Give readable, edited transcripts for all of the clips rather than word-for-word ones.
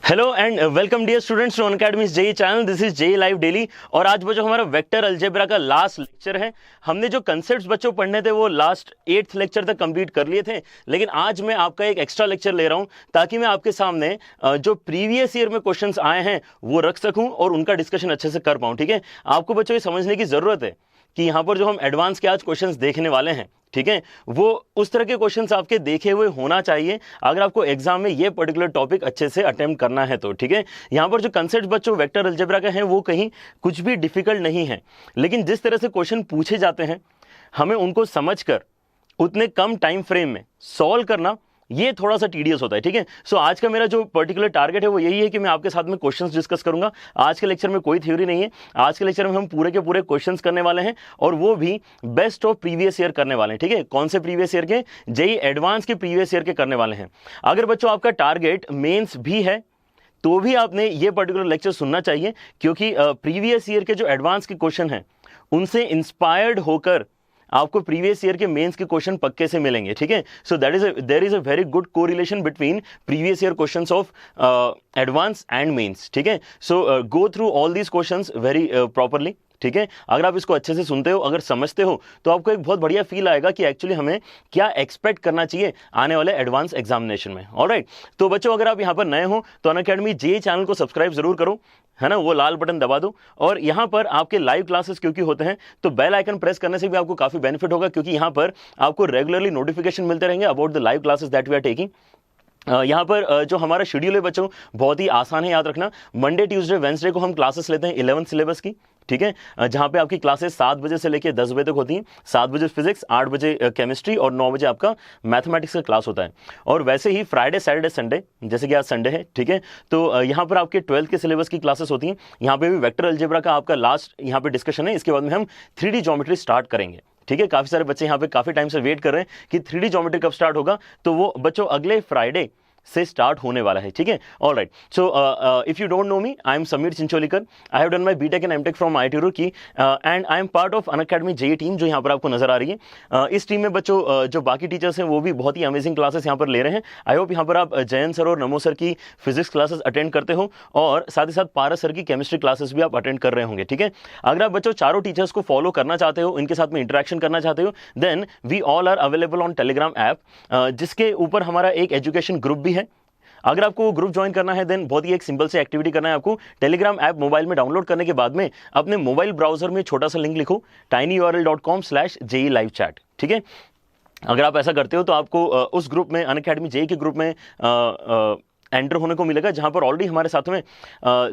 Hello and welcome dear students to Unacademy JEE channel. This is JEE live daily और आज बच्चों हमारा vector algebra का लास्ट लेक्चर है। हमने जो कंसेप्ट्स बच्चों पढ़ने थे वो लास्ट 8th लेक्चर तक कंप्लीट कर लिए थे, लेकिन आज मैं आपका एक एक्स्ट्रा लेक्चर ले रहा हूं ताकि मैं आपके सामने जो प्रीवियस ईयर में क्वेश्चंस आए हैं वो रख सकूं और उनका डिस्कशन अच्छे से कर पाऊं। ठीक है, आपको बच्चों ये समझने की जरूरत है कि यहाँ पर जो हम एडवांस के आज क्वेश्चंस देखने वाले हैं, ठीक है, वो उस तरह के क्वेश्चंस आपके देखे हुए होना चाहिए अगर आपको एग्जाम में ये पर्टिकुलर टॉपिक अच्छे से अटेम्प्ट करना है तो। ठीक है, यहाँ पर जो कंसेप्ट बच्चों वेक्टर अलजेब्रा के हैं वो कहीं कुछ भी डिफिकल्ट नहीं है, लेकिन जिस तरह से क्वेश्चन पूछे जाते हैं हमें उनको समझकर उतने कम टाइम फ्रेम में सॉल्व करना ये थोड़ा सा टीडियस होता है। ठीक है, सो आज का मेरा जो पर्टिकुलर टारगेट है वो यही है कि मैं आपके साथ में क्वेश्चंस डिस्कस करूंगा। आज के लेक्चर में कोई थ्योरी नहीं है, आज के लेक्चर में हम पूरे के पूरे क्वेश्चंस करने वाले हैं और वो भी बेस्ट ऑफ प्रीवियस ईयर करने वाले हैं। ठीक है, कौन से प्रीवियस ईयर के? जेई एडवांस के प्रीवियस ईयर के करने वाले हैं। अगर बच्चों आपका टारगेट मेंस भी है तो भी आपने ये पर्टिकुलर लेक्चर सुनना चाहिए, क्योंकि प्रीवियस ईयर के जो एडवांस के क्वेश्चन हैं उनसे इंस्पायर्ड होकर आपको प्रीवियस ईयर के मेंस के क्वेश्चन पक्के से मिलेंगे। ठीक है, so there is a very good correlation between previous year questions of advance and mains. ठीक है, so go through all these questions very properly. ठीक है, अगर आप इसको अच्छे से सुनते हो, अगर समझते हो, तो आपको एक बहुत बढ़िया फील आएगा कि एक्चुअली हमें क्या एक्सपेक्ट करना चाहिए आने वाले एडवांस एग्जामिनेशन में। ऑलराइट, तो बच्चों अगर आप यहाँ पर नए हो तो अनअकैडमी जेई चैनल को सब्सक्राइब जरूर करो, है ना, वो लाल बटन दबा दो। और यहाँ पर आपके लाइव क्लासेस क्योंकि होते हैं तो बेल आइकन प्रेस करने से भी आपको काफी बेनिफिट होगा, क्योंकि यहाँ पर आपको रेगुलरली नोटिफिकेशन मिलते रहेंगे about the live classes that we are taking. यहाँ पर जो हमारा शेड्यूल है बच्चों बहुत ही आसान है, याद रखना। मंडे ट्यूसडे वेंसडे को हम क्लासेस लेते हैं 11th सिलेबस की। ठीक है, जहाँ पे आपकी क्लासेस 7 बजे से लेकर 10 बजे तक होती हैं। 7 बजे फिजिक्स, 8 बजे केमिस्ट्री और 9 बजे आपका मैथमेटिक्स का क्लास होता है। और वैसे ही फ्राइडे सैटरडे संडे, जैसे कि आज संडे है, ठीक है, तो यहाँ पर आपके 12th के सिलेबस की क्लासेस होती हैं। यहाँ पे भी वेक्टर अलजेब्रा का आपका लास्ट यहाँ पे डिस्कशन है। इसके बाद में हम 3D ज्योमेट्री स्टार्ट करेंगे। ठीक है, काफी सारे बच्चे यहाँ पे काफी टाइम से वेट कर रहे हैं कि 3D ज्योमेट्री कब स्टार्ट होगा, तो वो बच्चों अगले फ्राइडे से स्टार्ट होने वाला है। ठीक है, alright, so if you don't know me, I am Sameer Chincholikar. I have done my BTech and MTech from IIT Roorkee and I am part of Unacademy JEE team जो यहाँ पर आपको नजर आ रही है। इस टीम में बच्चों जो बाकी टीचर्स हैं वो भी बहुत ही अमेजिंग क्लासेस यहाँ पर ले रहे हैं। आई होप यहाँ पर आप जयंत सर और नमो सर की फिजिक्स क्लासेस अटेंड करते हो और साथ ही साथ पारस सर की केमिस्ट्री क्लासेस भी आप अटेंड कर रहे होंगे। ठीक है, अगर आप बच्चों चारों टीचर्स को फॉलो करना चाहते हो, इनके साथ में इंटरेक्शन करना चाहते हो, then we all are available on Telegram app, जिसके ऊपर हमारा एक एजुकेशन ग्रुप भी है। अगर आपको ग्रुप ज्वाइन करना है देन बहुत ही एक सिंपल से एक्टिविटी करना है। आपको टेलीग्राम ऐप मोबाइल में डाउनलोड करने के बाद में अपने मोबाइल ब्राउजर में छोटा सा लिंक लिखो tinyurl.com/jeilivechat। ठीक है, अगर आप ऐसा करते हो तो आपको उस ग्रुप में, अनअकैडमी जेई के ग्रुप में एंटर होने को मिलेगा, जहां पर ऑलरेडी हमारे साथ में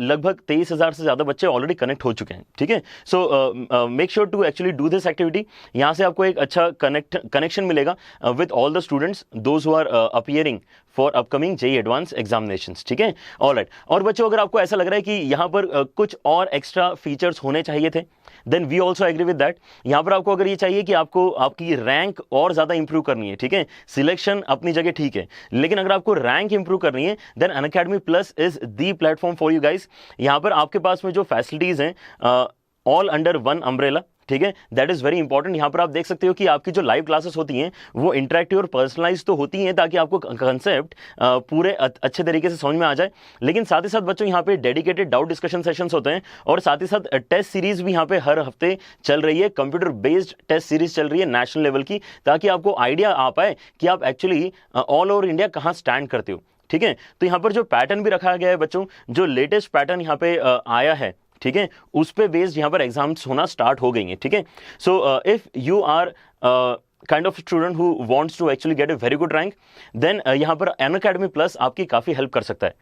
लगभग 23,000 से ज़्यादा बच्चे ऑलरेडी कनेक्ट हो चुके हैं। ठीक है, so make sure to actually do this activity. यहाँ से आपको एक अच्छा कनेक्शन मिलेगा with all the students those who are appearing for upcoming JEE advance examinations. ठीक है, ऑलराइट, और बच्चों अगर आपको ऐसा लग रहा है कि यहाँ पर कुछ और एक्स्ट्रा फीचर्स होने चाहिए थे, then we also agree with that. यहाँ पर आपको अगर ये चाहिए कि आपको आपकी रैंक और ज़्यादा इंप्रूव करनी है, ठीक है, सिलेक्शन अपनी जगह ठीक है, लेकिन अगर आपको रैंक इंप्रूव करनी है then Unacademy plus is the platform for you guys. यहाँ पर आपके पास में जो फैसिलिटीज़ हैं ऑल अंडर वन अम्ब्रेला। ठीक है, दैट इज वेरी इंपॉर्टेंट। यहाँ पर आप देख सकते हो कि आपकी जो लाइव क्लासेस होती हैं वो इंटरेक्टिव और पर्सनलाइज तो होती हैं ताकि आपको कंसेप्ट पूरे अच्छे तरीके से समझ में आ जाए, लेकिन साथ ही साथ बच्चों यहाँ पे डेडिकेटेड डाउट डिस्कशन सेशंस होते हैं और साथ ही साथ टेस्ट सीरीज भी यहाँ पे हर हफ्ते चल रही है। कंप्यूटर बेस्ड टेस्ट सीरीज चल रही है नेशनल लेवल की, ताकि आपको आइडिया आ पाए कि आप एक्चुअली ऑल ओवर इंडिया कहाँ स्टैंड करते हो। ठीक है, तो यहाँ पर जो पैटर्न भी रखा गया है बच्चों, जो लेटेस्ट पैटर्न यहाँ पे आया है, ठीक है, उस पे बेस्ड यहाँ पर एग्जाम्स होना स्टार्ट हो गई हैं। ठीक है, so if you are kind of student who wants to actually get a very good rank, then यहाँ पर अनअकैडमी प्लस आपकी काफ़ी हेल्प कर सकता है।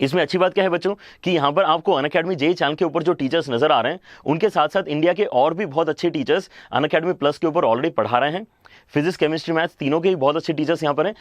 इसमें अच्छी बात क्या है बच्चों कि यहाँ पर आपको अनअकैडमी जेई चैनल के ऊपर जो टीचर्स नजर आ रहे हैं उनके साथ साथ इंडिया के और भी बहुत अच्छे टीचर्स अनअकैडमी प्लस के ऊपर ऑलरेडी पढ़ा रहे हैं। फिजिक्स केमिस्ट्री मैथ्स तीनों के ही बहुत अच्छे टीचर्स यहाँ पर हैं।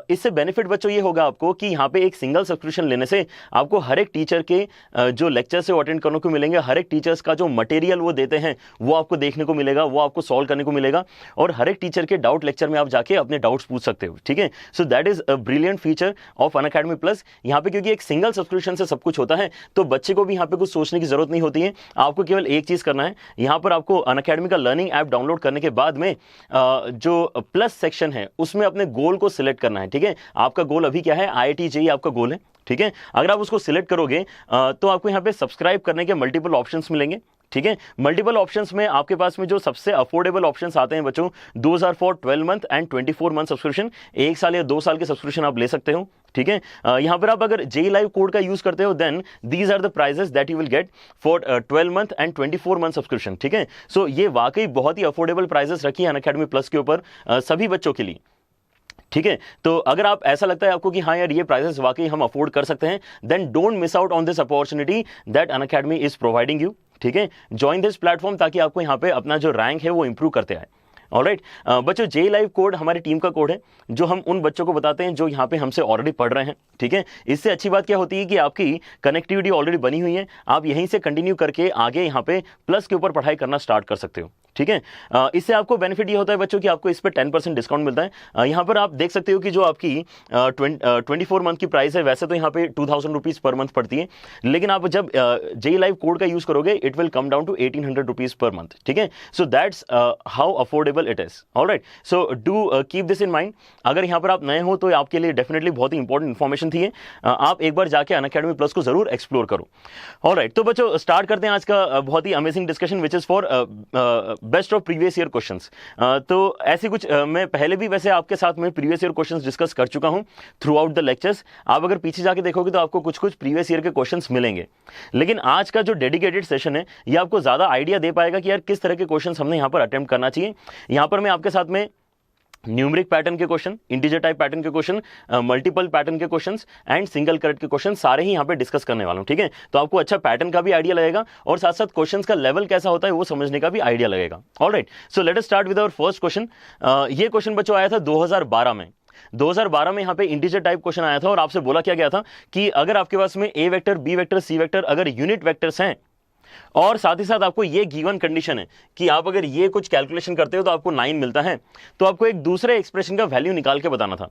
इससे बेनिफिट बच्चों ये होगा आपको कि यहाँ पे एक सिंगल सब्सक्रिप्शन लेने से आपको हर एक टीचर के जो लेक्चर से अटेंड करने को मिलेंगे, हर एक टीचर्स का जो मटेरियल वो देते हैं वो आपको देखने को मिलेगा, वो आपको सॉल्व करने को मिलेगा और हर एक टीचर के डाउट लेक्चर में आप जाके अपने डाउट्स पूछ सकते हो। ठीक है, so that is a brilliant feature of Unacademy plus. यहाँ पे क्योंकि एक सिंगल सब्सक्रिप्शन से सब कुछ होता है तो बच्चे को भी यहाँ पे कुछ सोचने की जरूरत नहीं होती है। आपको केवल एक चीज करना है, यहाँ पर आपको अनअकैडमी का लर्निंग ऐप डाउनलोड करने के बाद में जो प्लस सेक्शन है उसमें अपने गोल को सिलेक्ट करना है। ठीक है, आपका गोल अभी क्या है? आईआईटी जेईई आपका गोल है। ठीक है। अगर आप उसको सिलेक्ट करोगे तो आपको यहाँ पे सब्सक्राइब करने के मल्टीपल ऑप्शंस मिलेंगे, ठीक है। मल्टीपल ऑप्शंस में आपके पास में जो सबसे अफोर्डेबल ऑप्शंस आते हैं बच्चों, 2004 12 मंथ एंड 24 मंथ सब्सक्रिप्शन, 1 साल या 2 साल के सब्सक्रिप्शन आप ले सकते हो, ठीक है। यहां पर आप अगर जेई लाइव कोड का यूज करते हो then these are the prizes that you will get for 12 month and 24 month subscription, ठीक है। सो ये वाकई बहुत ही अफोर्डेबल प्राइजेस रखी है अनअकैडमी प्लस के ऊपर सभी बच्चों के लिए, ठीक है। तो अगर आप ऐसा लगता है आपको कि हाँ यार ये प्राइसेस वाकई हम अफोर्ड कर सकते हैं, then don't miss out on this opportunity that Unacademy is providing you, ठीक है। ज्वाइन दिस प्लेटफॉर्म ताकि आपको यहाँ पे अपना जो रैंक है वो इंप्रूव करते आए। ऑलराइट बच्चों, जेई लाइव कोड हमारी टीम का कोड है जो हम उन बच्चों को बताते हैं जो यहाँ पे हमसे ऑलरेडी पढ़ रहे हैं, ठीक है। इससे अच्छी बात क्या होती है कि आपकी कनेक्टिविटी ऑलरेडी बनी हुई है, आप यहीं से कंटिन्यू करके आगे यहाँ पे प्लस के ऊपर पढ़ाई करना स्टार्ट कर सकते हो, ठीक है। इससे आपको बेनिफिट ये होता है बच्चों कि आपको इस पर 10% डिस्काउंट मिलता है। यहाँ पर आप देख सकते हो कि जो आपकी 24 मंथ की प्राइस है वैसे तो यहाँ पे 2000 रुपीज़ पर मंथ पड़ती है, लेकिन आप जब जेई लाइव कोड का यूज करोगे it will come down to 1800 rupees per month, ठीक है। So that's how affordable it is. Alright, so do keep this in mind. अगर यहाँ पर आप नए हो तो आपके लिए डेफिनेटली बहुत ही इंपॉर्टेंट इन्फॉर्मेशन थी, आप एक बार जाके अनअकैडमी प्लस को जरूर एक्सप्लोर करो। ऑलराइट, तो बच्चों स्टार्ट करते हैं आज का बहुत ही amazing discussion which is for best of previous year questions. तो ऐसे कुछ मैं पहले भी वैसे आपके साथ में प्रीवियस ईयर क्वेश्चंस डिस्कस कर चुका हूं थ्रू आउट द लेक्चर्स। आप अगर पीछे जाके देखोगे तो आपको कुछ कुछ प्रीवियस ईयर के क्वेश्चंस मिलेंगे, लेकिन आज का जो डेडिकेटेड सेशन है ये आपको ज्यादा आइडिया दे पाएगा कि यार किस तरह के क्वेश्चंस हमने यहाँ पर अटेम्प्ट करना चाहिए। यहाँ पर मैं आपके साथ में न्यूमरिक पैटर्न के क्वेश्चन, इंटीजर टाइप पैटर्न के क्वेश्चन, मल्टीपल पैटर्न के क्वेश्चंस एंड सिंगल करेक्ट के क्वेश्चन सारे ही यहाँ पे डिस्कस करने वाला हूँ, ठीक है। तो आपको अच्छा पैटर्न का भी आइडिया लगेगा और साथ साथ क्वेश्चंस का लेवल कैसा होता है वो समझने का भी आइडिया लगेगा। Alright, so let us start with our first question. ये क्वेश्चन बच्चों आया था 2012 में। 2012 में यहाँ पे इंटीजर टाइप क्वेश्चन आया था और आपसे बोला क्या गया था कि अगर आपके पास में ए vector, B vector, C vector अगर यूनिट वेक्टर्स हैं और साथ ही साथ आपको ये गिवन कंडीशन है कि आप अगर ये कुछ कैलकुलेशन करते हो तो आपको 9 मिलता है, तो आपको एक दूसरे एक्सप्रेशन का वैल्यू निकाल के बताना था।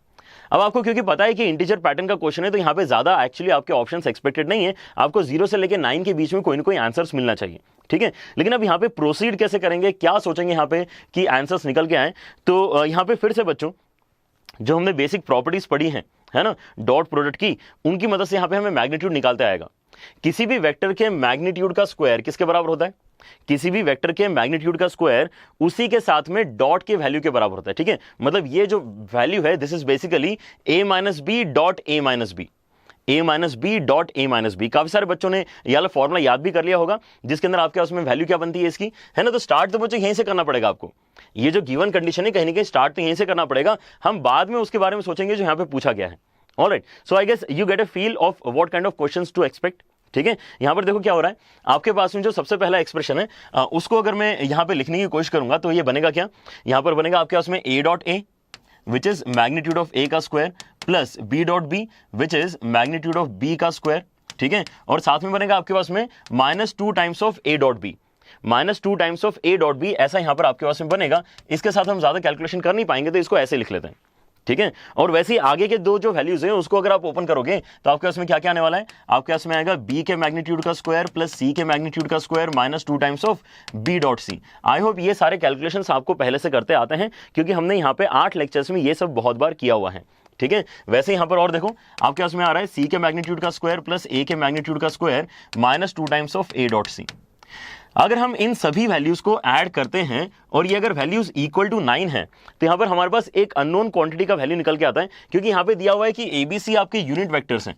अब आपको क्योंकि पता है कि इंटीजर पैटर्न का क्वेश्चन है तो यहाँ पे ज्यादा एक्चुअली आपके ऑप्शंस एक्सपेक्टेड नहीं है, आपको 0 से लेकर 9 के बीच में कोई ना कोई आंसर्स मिलना चाहिए, ठीक है। लेकिन अब यहाँ पे प्रोसीड कैसे करेंगे, क्या सोचेंगे यहाँ पे कि आंसर्स निकल के आए, तो यहाँ पे फिर से बच्चों जो हमने बेसिक प्रॉपर्टीज पढ़ी हैं, है ना, डॉट प्रोडक्ट की, उनकी मदद से यहाँ पे हमें मैग्नीट्यूड निकालते आएगा। किसी भी वेक्टर के मैग्नीट्यूड का स्क्वायर किसके बराबर होता है? किसी भी वेक्टर के मैग्नीट्यूड का स्क्वायर उसी के साथ में डॉट के वैल्यू के बराबर होता है, ठीक है। मतलब ये जो वैल्यू है this is basically a minus B dot a minus B, a minus B dot a minus B. काफी सारे बच्चों ने ये वाला फॉर्मूला याद भी कर लिया होगा जिसके अंदर आपके उसमें वैल्यू क्या बनती है इसकी, है ना। तो स्टार्ट तो बच्चों यहीं से करना पड़ेगा आपको, ये जो गिवन कंडीशन है कहीं ना कहीं स्टार्ट तो यहीं से करना पड़ेगा। हम बाद में उसके बारे में सोचेंगे जो यहाँ पे पूछा गया है। Alright, so I guess you get a feel of what kind of questions to expect, ठीक है। यहां पर देखो क्या हो रहा है, आपके पास में जो सबसे पहला एक्सप्रेशन है उसको अगर मैं यहां पे लिखने की कोशिश करूंगा तो ये बनेगा क्या, यहां पर बनेगा आपके पास में a dot A which is magnitude of a का square plus b dot B which is magnitude of b का स्क्वायर, ठीक है। और साथ में बनेगा आपके पास में -2 times of a dot B, -2 times of a dot B, ऐसा यहां पर आपके पास में बनेगा। इसके साथ हम ज्यादा कैलकुलेशन कर नहीं पाएंगे तो इसको ऐसे लिख लेते हैं, ठीक है। और वैसे ही आगे के दो जो वैल्यूज हैं उसको अगर आप ओपन करोगे तो आपके पास में क्या क्या आने वाला है, आपके पास में आएगा b के मैग्नीट्यूड का स्क्वायर प्लस c के मैग्नीट्यूड का square -2 times of b dot c। I hope ये सारे कैलकुलेशंस आपको पहले से करते आते हैं क्योंकि हमने यहाँ पे 8 लेक्चर्स में ये सब बहुत बार किया हुआ है, ठीक है। वैसे यहाँ पर और देखो आपके पास में आ रहा है c के मैग्नीट्यूड का स्क्वायर प्लस a के मैग्नीट्यूड का square -2 times of a dot c। अगर हम इन सभी वैल्यूज को ऐड करते हैं और ये अगर वैल्यूज इक्वल टू 9 है तो यहां पर हमारे पास एक अननोन क्वांटिटी का वैल्यू निकल के आता है, क्योंकि यहां पे दिया हुआ है कि एबीसी आपके यूनिट वेक्टर्स हैं।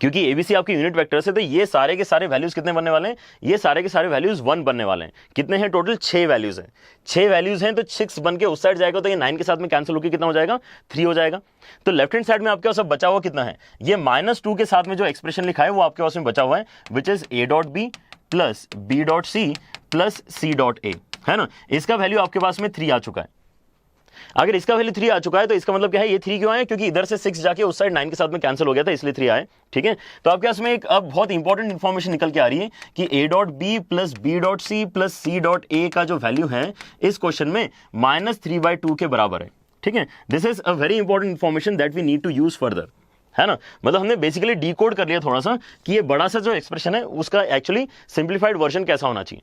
क्योंकि एबीसी आपके यूनिट वेक्टर्स है तो ये सारे के सारे वैल्यूज कितने बनने वाले हैं, ये सारे के सारे वैल्यूज 1 बनने वाले हैं। कितने हैं टोटल, 6 वैल्यूज हैं। 6 वैल्यूज हैं तो 6 बन के उस साइड जाएगा तो ये 9 के साथ में कैंसिल होकर कितना हो जाएगा, 3 हो जाएगा। तो लेफ्ट हैंड साइड में आपके पास सब बचा हुआ कितना है, ये -2 के साथ में जो एक्सप्रेशन लिखा है वो आपके पास में बचा हुआ है which is a dot B plus b dot C plus c dot a, है ना। इसका वैल्यू आपके पास में 3 आ चुका है। अगर इसका वैल्यू 3 आ चुका है तो इसका मतलब क्या है, ये 3 क्यों आया, क्योंकि इधर से 6 जाके उस साइड 9 के साथ में कैंसिल हो गया था इसलिए 3 आए, ठीक है। तो आपके पास में एक अब बहुत इंपॉर्टेंट इंफॉर्मेशन निकल के आ रही है कि a dot B plus b dot C plus c dot a का जो वैल्यू है इस क्वेश्चन में -3/2 के बराबर है, ठीक है। This is a very important information that we need to use further, है ना। मतलब हमने बेसिकली डीकोड कर लिया थोड़ा सा कि ये बड़ा सा जो एक्सप्रेशन है उसका एक्चुअली सिंप्लीफाइड वर्जन कैसा होना चाहिए।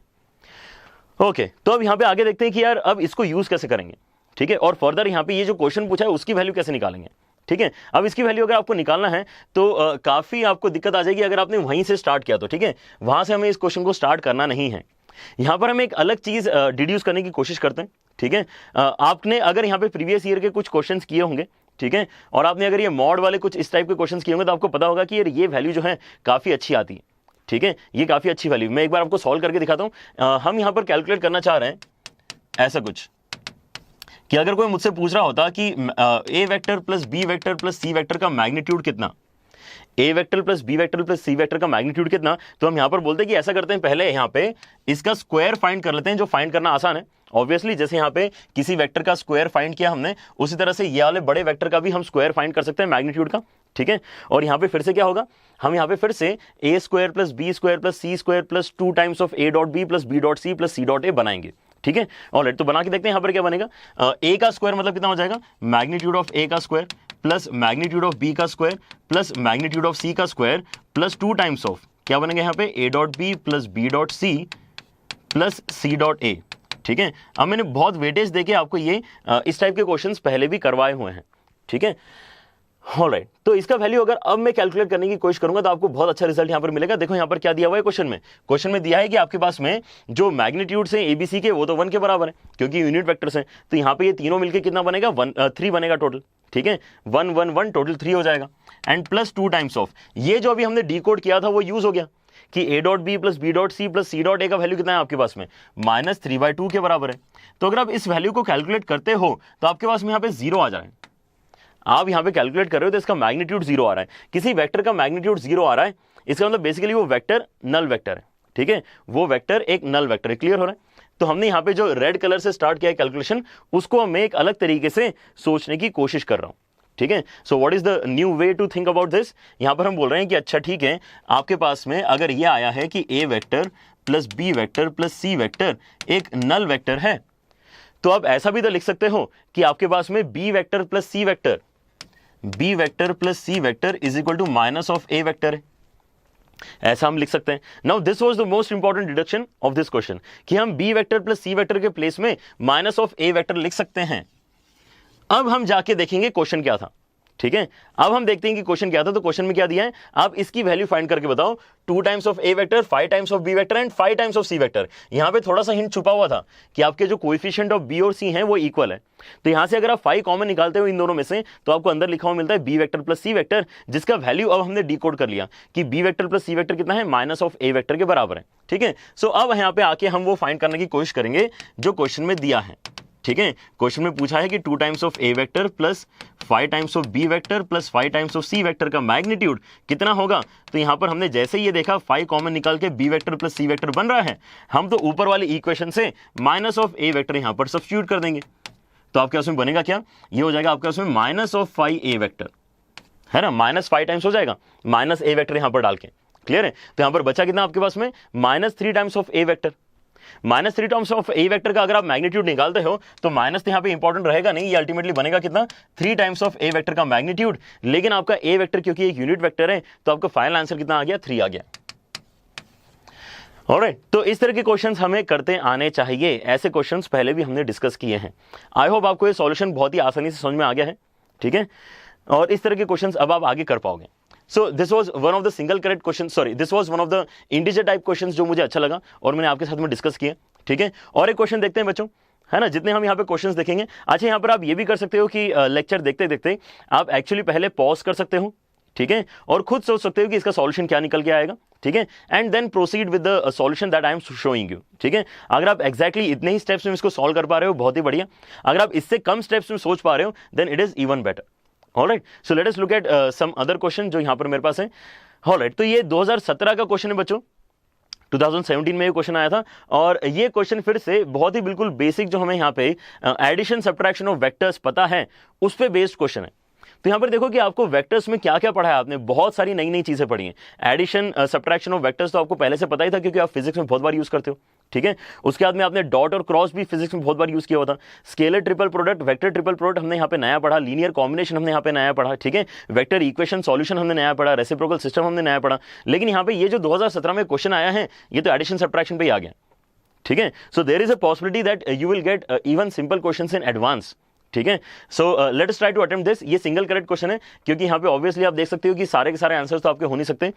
ओके, तो अब यहाँ पे आगे देखते हैं कि यार अब इसको यूज कैसे करेंगे, ठीक है। और फर्दर यहाँ पे ये जो क्वेश्चन पूछा है उसकी वैल्यू कैसे निकालेंगे, ठीक है। अब इसकी वैल्यू अगर आपको निकालना है तो काफी आपको दिक्कत आ जाएगी अगर आपने वहीं से स्टार्ट किया तो, ठीक है। वहां से हमें इस क्वेश्चन को स्टार्ट करना नहीं है। यहां पर हम एक अलग चीज डिड्यूस करने की कोशिश करते हैं, ठीक है। आपने अगर यहाँ पे प्रीवियस ईयर के कुछ क्वेश्चंस किए होंगे, ठीक है, और आपने अगर ये मॉड वाले कुछ इस टाइप के क्वेश्चंस किए होंगे तो आपको पता होगा कि यार ये वैल्यू जो है काफी अच्छी आती है, ठीक है। ये काफी अच्छी वैल्यू, मैं एक बार आपको सॉल्व करके दिखाता हूं। हम यहां पर कैलकुलेट करना चाह रहे हैं ऐसा कुछ कि अगर कोई मुझसे पूछ रहा होता कि A vector plus B vector plus C vector का मैग्नीट्यूड कितना, A vector plus B vector plus C vector का मैग्नीट्यूड कितना, तो हम यहां पर बोलते हैं कि ऐसा करते हैं, पहले यहां पे इसका स्क्वायर फाइंड कर लेते हैं, जो फाइंड करना आसान है ऑब्वियसली। जैसे यहां पे किसी वेक्टर का स्क्वायर फाइंड किया हमने, उसी तरह से ये वाले बड़े वेक्टर का भी हम स्क्वायर फाइंड कर सकते हैं मैग्नीट्यूड का, ठीक है। और यहां पे फिर से क्या होगा, हम यहां पे फिर से A square plus B square plus C square plus 2 times of A dot B plus B dot C plus C dot A बनाएंगे, ठीक है। ऑलराइट, तो बना के देखते हैं यहां पर क्या बनेगा। ए का स्क्वायर मतलब कितना हो जाएगा, मैग्नीट्यूड ऑफ ए का square plus magnitude of B का square plus magnitude of C का स्क्वायर प्लस 2 टाइम्स ऑफ क्या बनेगा यहाँ पे, A dot B plus B dot C plus C dot A, ठीक है। अब मैंने बहुत वेटेज देके आपको ये इस टाइप के क्वेश्चंस पहले भी करवाए हुए हैं, ठीक है। ऑलराइट, तो इसका वैल्यू अगर अब मैं कैलकुलेट करने की कोशिश करूंगा तो आपको बहुत अच्छा रिजल्ट यहां पर मिलेगा। देखो यहां पर क्या दिया हुआ है क्वेश्चन में दिया है कि आपके पास में जो मैग्नीट्यूड्स हैं एबीसी के वो तो 1 के बराबर है क्योंकि यूनिट वेक्टर्स हैं, तो यहां पे ये तीनों मिलकर कितना बनेगा, 3 बनेगा टोटल, ठीक है। 1 1 1 टोटल 3 हो जाएगा एंड प्लस 2 टाइम्स ऑफ ये जो अभी हमने डिकोड किया था वो यूज हो गया कि A dot B plus B dot C plus C dot A का वैल्यू कितना है आपके पास में, -3/2 के बराबर है। तो अगर आप इस वैल्यू को कैलकुलेट करते हो तो आपके पास में यहाँ पे 0 आ जाए, आप यहां पे कैलकुलेट कर रहे हो तो इसका मैग्नीट्यूड 0 आ रहा है। किसी वेक्टर का मैग्नीट्यूड 0 आ रहा है, इसका मतलब बेसिकली वो वेक्टर नल वेक्टर है, ठीक है। वो वेक्टर एक नल वेक्टर है, क्लियर हो रहा है। तो हमने यहां पे जो रेड कलर से स्टार्ट किया है कैलकुलेशन, उसको मैं एक अलग तरीके से सोचने की कोशिश कर रहा हूं, ठीक है। So what is the new way to think about this. यहां पर हम बोल रहे हैं कि अच्छा ठीक है, आपके पास में अगर ये आया है कि A vector plus B vector plus C vector एक नल वेक्टर है, तो आप ऐसा भी तो लिख सकते हो कि आपके पास में B vector plus C vector is equal to minus of A vector है, ऐसा हम लिख सकते हैं। Now this was the most important deduction of this question कि हम B vector plus C vector के प्लेस में माइनस ऑफ ए वेक्टर लिख सकते हैं। अब हम जाके देखेंगे क्वेश्चन क्या था, ठीक है। अब हम देखते हैं कि क्वेश्चन क्या था। तो क्वेश्चन में क्या दिया है, आप इसकी वैल्यू फाइंड करके बताओ, 2 times of A vector, 5 times of B vector and 5 times of C vector. यहां पे थोड़ा सा हिंट छुपा हुआ था कि आपके जो कोएफिशिएंट ऑफ बी और सी हैं वो इक्वल है। तो यहां से अगर आप 5 कॉमन निकालते हो इन दोनों में से तो आपको अंदर लिखा हुआ मिलता है B vector plus C vector, जिसका वैल्यू अब हमने डिकोड कर लिया कि B vector plus C vector कितना है, माइनस ऑफ ए वेक्टर के बराबर है, ठीक है। सो अब यहां पे आके हम वो फाइंड करने की कोशिश करेंगे जो क्वेश्चन में दिया है, ठीक है। क्वेश्चन में पूछा है कि 2 times of A vector plus 5 times of B vector plus 5 times of C vector का मैग्नीट्यूड कितना होगा। तो यहां पर हमने जैसे ही ये देखा 5 कॉमन निकाल के B vector plus C vector बन रहा है, हम तो ऊपर वाली इक्वेशन से माइनस ऑफ ए वेक्टर यहां पर सब्स्टिट्यूट कर देंगे। तो आपके उसमें बनेगा क्या, ये हो जाएगा आपके उसमें माइनस ऑफ 5 ए वेक्टर, है ना, -5 टाइम्स हो जाएगा माइनस ए वेक्टर यहां पर डाल के, क्लियर है। तो यहां पर बचा कितना आपके पास में, -3 times of A vector. -3 times of A vector का अगर आप मैग्नीट्यूड निकालते हो तो माइनस तो यहां पे इंपॉर्टेंट रहेगा नहीं, ये अल्टीमेटली बनेगा कितना, 3 टाइम्स ऑफ ए वेक्टर का मैग्नीट्यूड। लेकिन आपका ए वेक्टर क्योंकि एक यूनिट वेक्टर है तो आपका फाइनल आंसर कितना आ गया, 3 आ गया। ऑलराइट, तो इस तरह के क्वेश्चंस हमें करते आने चाहिए। ऐसे क्वेश्चंस पहले भी हमने डिस्कस किए हैं। आई होप आपको ये सॉल्यूशन बहुत ही आसानी से समझ में आ गया है, ठीक है। और इस तरह के क्वेश्चंस अब आप आगे कर पाओगे। So this was one of the single correct question, sorry this was one of the integer type questions जो मुझे अच्छा लगा और मैंने आपके साथ में डिस्कस किए, ठीक है। और एक क्वेश्चन देखते हैं बच्चों, है ना, जितने हम यहाँ पे क्वेश्चंस देखेंगे। अच्छा, यहाँ पर आप ये भी कर सकते हो कि लेक्चर देखते देखते आप एक्चुअली पहले पॉज कर सकते हो, ठीक है, और खुद सोच सकते हो कि इसका सॉल्यूशन क्या निकल के आएगा, ठीक है, and then proceed with the solution that I am showing you, ठीक है। अगर आप एक्जैक्टली इतने ही स्टेप्स में इसको सॉल्व कर पा रहे हो बहुत ही बढ़िया, अगर आप इससे कम स्टेप्स में सोच पा रहे हो then it is even better. Alright, so let us look at some other question जो यहाँ पर मेरे पास है। ऑलराइट, तो ये 2017 का क्वेश्चन है बच्चों, 2017 में ये क्वेश्चन आया था। और ये क्वेश्चन फिर से बहुत ही बिल्कुल बेसिक जो हमें यहाँ पे एडिशन सब्ट्रैक्शन ऑफ वेक्टर्स पता है उस पे बेस्ड क्वेश्चन है। तो यहाँ पर देखो कि आपको वेक्टर्स में क्या क्या पढ़ा है, आपने बहुत सारी नई नई चीजें पढ़ी हैं। एडिशन सब्ट्रैक्शन ऑफ वेक्टर्स तो आपको पहले से पता ही था क्योंकि आप फिजिक्स में बहुत बार यूज करते हो, ठीक है। उसके बाद में आपने डॉट और क्रॉस भी फिजिक्स में बहुत बार यूज किया हुआ था। Scalar triple product, vector triple product हमने यहाँ पे नया पढ़ा, लीनियर कॉम्बिनेशन हमने यहाँ पे नया पढ़ा, ठीक है, वेक्टर इक्वेशन सॉल्यूशन हमने नया पढ़ा, रेसिप्रोकल सिस्टम हमने नया पढ़ा। लेकिन यहाँ पे ये जो 2017 में क्वेश्चन आया है ये तो एडिशन सब्ट्रैक्शन पे ही आ गया, ठीक है। So there is a possibility that you will get even simple questions in advance, ठीक है। So let us try to attempt this. ये सिंगल करेक्ट क्वेश्चन है, क्योंकि यहाँ पे ऑब्वियसली आप देख सकते हो कि सारे के सारे आंसर्स तो आपके हो नहीं सकते।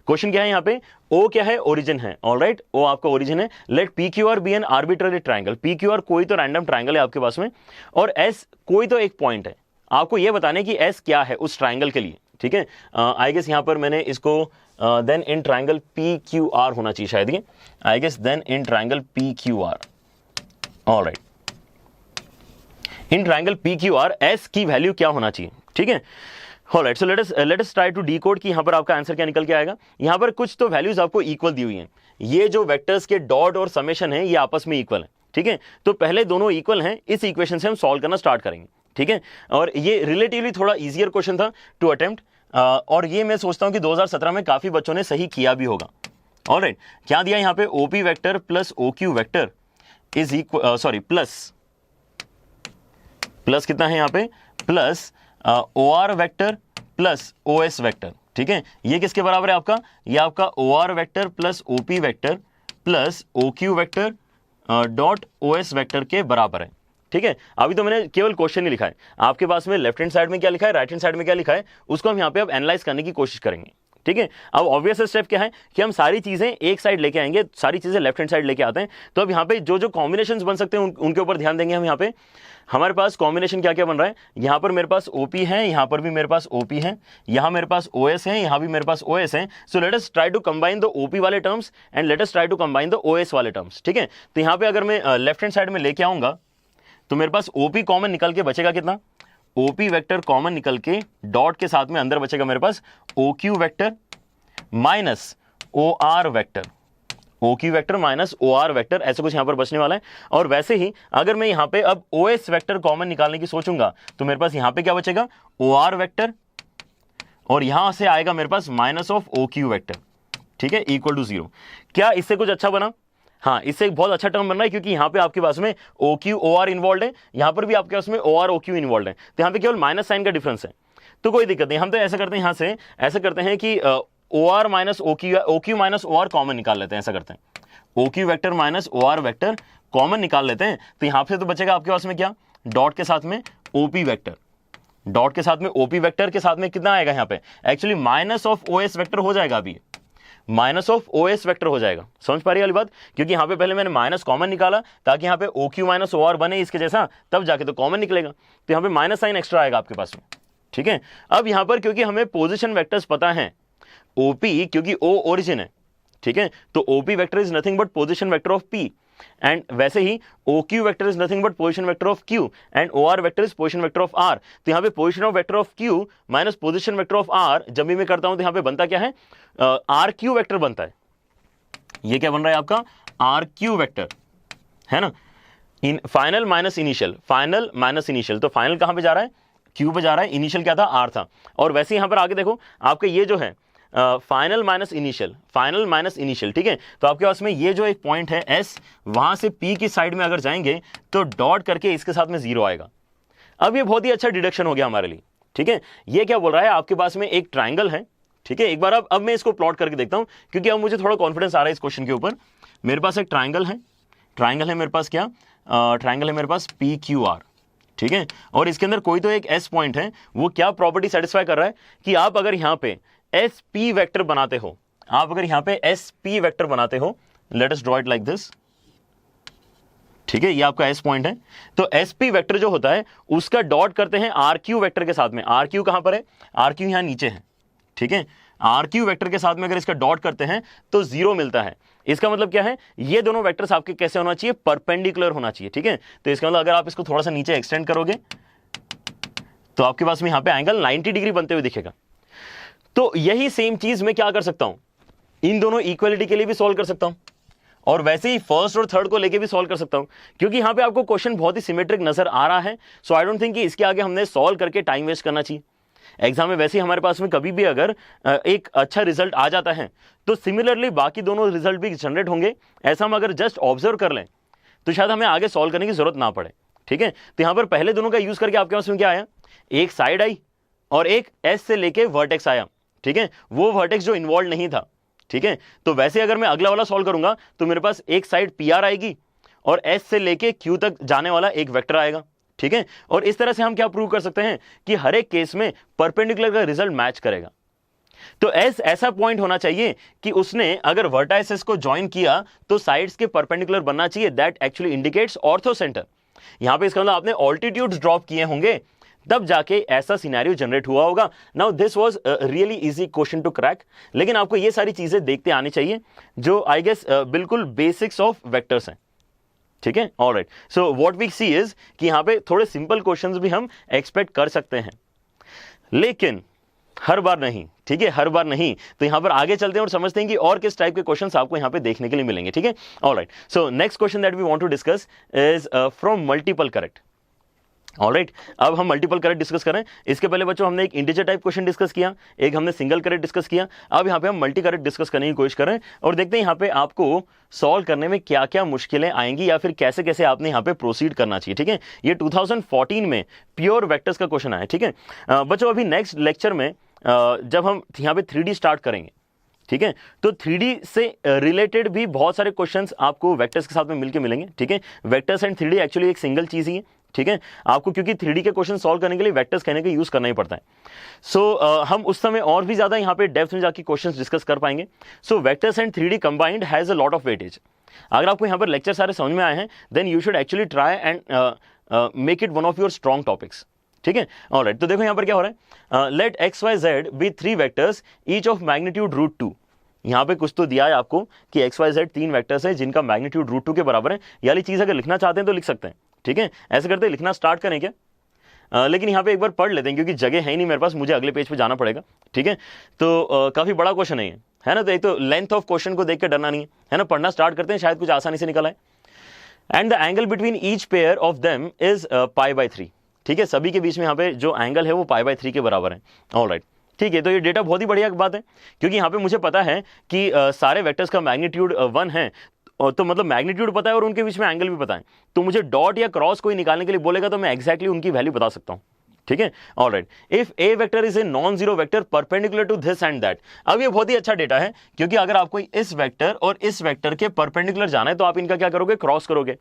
क्वेश्चन क्या है यहाँ पे, ओ क्या है, ओरिजिन है, ऑलराइट, ओ आपका ओरिजिन है। Let P Q R be an arbitrary triangle, P Q R कोई तो रैंडम ट्राइंगल है आपके पास में, और एस कोई तो एक पॉइंट है। आपको ये बताने कि एस क्या है उस ट्राइंगल के लिए, ठीक है। आई गेस यहाँ पर मैंने इसको then in triangle P Q R होना चाहिए शायद, ये I guess then in triangle P Q R, alright, in triangle P Q R S की वैल्यू क्या होना चाहिए, ठीक है। Alright, so let us try to decode कि यहाँ पर आपका आंसर क्या निकल के आएगा। यहाँ पर कुछ तो वैल्यूज आपको इक्वल दी हुई हैं, ये जो वेक्टर्स के डॉट और समेशन है ये आपस में इक्वल है, ठीक है। तो पहले दोनों इक्वल हैं, इस इक्वेशन से हम सॉल्व करना स्टार्ट करेंगे, ठीक है। और ये रिलेटिवली थोड़ा इजियर क्वेश्चन था टू अटेम्प्ट, और ये मैं सोचता हूँ कि 2017 में काफी बच्चों ने सही किया भी होगा। ऑलराइट, क्या दिया यहाँ पे, OP vector plus OQ vector is equal, sorry plus कितना है यहाँ पे, plus O R vector plus O S vector, ठीक है। ये किसके बराबर है आपका, ये आपका O R vector plus OP vector plus O Q vector dot O S vector के बराबर है, ठीक है। अभी तो मैंने केवल क्वेश्चन ही लिखा है, आपके पास में लेफ्ट हैंड साइड में क्या लिखा है, राइट हैंड साइड में क्या लिखा है, उसको हम यहाँ पे अब एनालाइज करने की कोशिश करेंगे, ठीक है। अब ऑब्वियस स्टेप क्या है कि हम सारी चीजें एक साइड लेके आएंगे, सारी चीजें लेफ्ट हैंड साइड लेके आते हैं। तो अब यहाँ पे जो जो कॉम्बिनेशंस बन सकते हैं उनके ऊपर ध्यान देंगे हम। यहाँ पे हमारे पास कॉम्बिनेशन क्या क्या बन रहा है, यहाँ पर मेरे पास ओपी है, यहाँ पर भी मेरे पास ओपी है, यहाँ मेरे पास ओएस है, यहाँ भी मेरे पास ओएस है। So let us try to combine the OP वाले terms and let us try to combine the OS वाले टर्म्स, ठीक है। तो यहाँ पे अगर मैं लेफ्ट हैंड साइड में लेके आऊंगा तो मेरे पास ओपी कॉमन निकल के बचेगा कितना, ओपी वेक्टर कॉमन निकल के डॉट के साथ में अंदर बचेगा मेरे पास O Q vector minus O R vector, O Q vector minus O R vector, ऐसा कुछ यहां पर बचने वाला है। और वैसे ही अगर मैं यहां पे अब ओ एस वेक्टर कॉमन निकालने की सोचूंगा तो मेरे पास यहां पे क्या बचेगा, ओ आर वेक्टर, और यहां से आएगा मेरे पास minus of O Q vector, ठीक है, इक्वल टू 0। क्या इससे कुछ अच्छा बना, हाँ, इससे एक बहुत अच्छा टर्म बन रहा है, क्योंकि यहाँ पे आपके पास में O Q O R involve है, यहाँ पर भी आपके पास में O R O Q involve है, तो यहाँ पे केवल माइनस साइन का डिफरेंस है, तो कोई दिक्कत नहीं। हम तो ऐसा करते हैं, यहाँ से ऐसा करते हैं कि O R minus O Q minus O R common निकाल लेते हैं, ऐसा करते हैं, O Q vector minus O R vector common निकाल लेते हैं। तो यहाँ से तो बचेगा आपके पास में क्या, डॉट के साथ में ओपी वेक्टर, डॉट के साथ में ओपी वेक्टर के साथ में कितना आएगा यहाँ पे, actually minus of O S vector हो जाएगा, अभी minus of O S vector हो जाएगा। समझ पा रही वाली बात, क्योंकि यहाँ पे पहले मैंने माइनस कॉमन निकाला ताकि यहाँ पे O Q minus O R बने इसके जैसा, तब जाके तो कॉमन निकलेगा, तो यहाँ पे माइनस साइन एक्स्ट्रा आएगा आपके पास में, ठीक है। अब यहाँ पर क्योंकि हमें पोजिशन वेक्टर्स पता है, ओपी क्योंकि ओ ओरिजिन है, ठीक है, तो OP vector is nothing but position vector of P, and वैसे ही O Q vector is nothing but position vector of Q, and O R vector is position vector of R. तो यहाँ पे position of vector of Q minus position vector of R जब भी मैं करता हूं तो यहाँ पे बनता क्या है, आर क्यू वेक्टर बनता है। ये क्या बन रहा है आपका, आर क्यू वेक्टर, है ना, in final minus initial, final minus initial, तो फाइनल कहां पे जा रहा है, क्यू पे जा रहा है, इनिशियल क्या था, आर था। और वैसे यहां पर आगे देखो आपके ये जो है final minus initial, final minus initial, ठीक है। तो आपके पास में ये जो एक पॉइंट है एस, वहां से पी की साइड में अगर जाएंगे तो डॉट करके इसके साथ में 0 आएगा। अब ये बहुत ही अच्छा डिडक्शन हो गया हमारे लिए, ठीक है। ये क्या बोल रहा है, आपके पास में एक ट्राइंगल है, ठीक है। एक बार अब मैं इसको प्लॉट करके देखता हूं, क्योंकि अब मुझे थोड़ा कॉन्फिडेंस आ रहा है इस क्वेश्चन के ऊपर। मेरे पास एक ट्राइंगल है, ट्राइंगल है मेरे पास क्या, ट्राइंगल है मेरे पास पी क्यू आर, ठीक है। और इसके अंदर कोई तो एक एस पॉइंट है, वो क्या प्रॉपर्टी सेटिस्फाई कर रहा है कि आप अगर यहाँ पे एस पी वेक्टर बनाते हो, आप अगर यहाँ पे एस पी वेक्टर बनाते हो, let us draw it like this, ठीक है, ये आपका एस पॉइंट है। तो एस पी वेक्टर जो होता है उसका डॉट करते हैं आर क्यू वेक्टर के साथ में, आर क्यू कहां पर है, आर क्यू यहाँ नीचे है, ठीक है। आर क्यू वेक्टर के साथ में अगर इसका डॉट करते हैं तो 0 मिलता है। इसका मतलब क्या है, ये दोनों वेक्टर्स आपके कैसे होना चाहिए, परपेंडिकुलर होना चाहिए, ठीक है। तो इसका मतलब अगर आप इसको थोड़ा सा नीचे एक्सटेंड करोगे तो आपके पास में यहां पे एंगल 90 डिग्री बनते हुए दिखेगा। तो यही सेम चीज मैं क्या कर सकता हूं, इन दोनों इक्वलिटी के लिए भी सॉल्व कर सकता हूं, और वैसे ही फर्स्ट और थर्ड को लेके भी सॉल्व कर सकता हूं, क्योंकि यहां पे आपको क्वेश्चन बहुत ही सिमेट्रिक नजर आ रहा है। सो आई डोंट थिंक कि इसके आगे हमने सॉल्व करके टाइम वेस्ट करना चाहिए। एग्जाम में वैसे ही हमारे पास में कभी भी अगर एक अच्छा रिजल्ट आ जाता है तो सिमिलरली बाकी दोनों रिजल्ट भी जनरेट होंगे। ऐसा हम अगर जस्ट ऑब्जर्व कर लें तो शायद हमें आगे सॉल्व करने की जरूरत ना पड़े, ठीक है। तो यहां पर पहले दोनों का यूज करके आपके पास में क्या आया, एक साइड आई और एक एस से लेके वर्टेक्स आया, ठीक है, वो वर्टेक्स जो इन्वॉल्व नहीं था, ठीक है। तो वैसे अगर मैं अगला वाला सॉल्व करूंगा तो मेरे पास एक साइड पी आर आएगी और एस से लेके क्यू तक जाने वाला एक वेक्टर आएगा, ठीक है, और इस तरह से हम क्या प्रूव कर सकते हैं कि हर एक केस में परपेंडिकुलर का रिजल्ट मैच करेगा। तो ऐसा पॉइंट होना चाहिए कि उसने अगर वर्टाइसेस को ज्वाइन किया तो साइड्स के परपेंडिकुलर बनना चाहिए, that actually indicates ortho centre. यहां पे इसका मतलब आपने ऑल्टीट्यूड्स ड्रॉप किए होंगे तब जाके ऐसा सिनेरियो जनरेट हुआ होगा। Now this was really easy question to crack, लेकिन आपको ये सारी चीजें देखते आनी चाहिए जो आई गेस बिल्कुल बेसिक्स ऑफ वेक्टर्स हैं, ठीक है। Alright, so what we see is कि यहां पे थोड़े सिंपल क्वेश्चंस भी हम एक्सपेक्ट कर सकते हैं, लेकिन हर बार नहीं, ठीक है, हर बार नहीं। तो यहां पर आगे चलते हैं और समझते हैं कि और किस टाइप के क्वेश्चंस आपको यहां पे देखने के लिए मिलेंगे, ठीक है। Alright, so next question that we want to discuss is from multiple correct. Alright, अब हम मल्टीपल करेक्ट डिस्कस करें। इसके पहले बच्चों हमने एक इंटीजर टाइप क्वेश्चन डिस्कस किया, एक हमने सिंगल करेक्ट डिस्कस किया। अब यहाँ पे हम मल्टी करेक्ट डिस्कस करने की कोशिश करें और देखते हैं यहाँ पे आपको सॉल्व करने में क्या क्या मुश्किलें आएंगी या फिर कैसे कैसे आपने यहाँ पे प्रोसीड करना चाहिए, ठीक है। ये 2014 में प्योर वेक्टर्स का क्वेश्चन आया, ठीक है। बच्चों अभी नेक्स्ट लेक्चर में जब हम यहाँ पे 3D स्टार्ट करेंगे, ठीक है, तो 3D से रिलेटेड भी बहुत सारे क्वेश्चंस आपको वेक्टर्स के साथ में मिलके मिलेंगे, ठीक है। वेक्टर्स एंड 3D एक्चुअली एक सिंगल चीज ही है, ठीक है। आपको क्योंकि 3D के क्वेश्चन सॉल्व करने के लिए वेक्टर्स कहने का यूज करना ही पड़ता है। सो हम उस समय और भी ज्यादा यहाँ पे डेप्थ में जाके क्वेश्चंस डिस्कस कर पाएंगे। So vectors and 3D combined has a lot of weightage. अगर आपको यहाँ पर लेक्चर सारे समझ में आए हैं then you should actually try and make it one of your strong topics, ठीक है। ऑलराइट, तो देखो यहाँ पर क्या हो रहा है, let X Y Z be 3 vectors each of magnitude √2। यहाँ पे कुछ तो दिया है आपको कि एक्स वाई जेड 3 वेक्टर्स है जिनका मैग्नीट्यूड √2 के बराबर है। यानी चीज अगर लिखना चाहते हैं तो लिख सकते हैं, ठीक है। ऐसे करते लिखना स्टार्ट करें क्या, लेकिन यहाँ पे एक बार पढ़ लेते हैं क्योंकि जगह है ही नहीं मेरे पास, मुझे अगले पेज पे जाना पड़ेगा, ठीक है। तो काफी बड़ा क्वेश्चन है ना, तो एक तो लेंथ ऑफ क्वेश्चन को देख के डरना नहीं है ना, पढ़ना स्टार्ट करते हैं, शायद कुछ आसानी से निकल आए। And the angle between each pair of them is π/3, ठीक है। सभी के बीच में यहाँ पे जो एंगल है वो π/3 के बराबर है। ऑलराइट, ठीक है, तो ये डेटा बहुत ही बढ़िया बात है क्योंकि यहाँ पे मुझे पता है कि सारे वेक्टर्स का मैग्नीट्यूड 1 है, तो मतलब मैग्नीट्यूड पता है और उनके बीच में एंगल भी पता है। तो मुझे डॉट या क्रॉस कोई निकालने के लिए बोलेगा तो मैं एक्जैक्टली उनकी वैल्यू बता सकता हूँ, ठीक है। Alright, if A vector is a non zero vector perpendicular to this and that. अब ये बहुत ही अच्छा डेटा है क्योंकि अगर आपको इस वेक्टर और इस वेक्टर के परपेंडिकुलर जाना है तो आप इनका क्या करोगे, क्रॉस करोगे।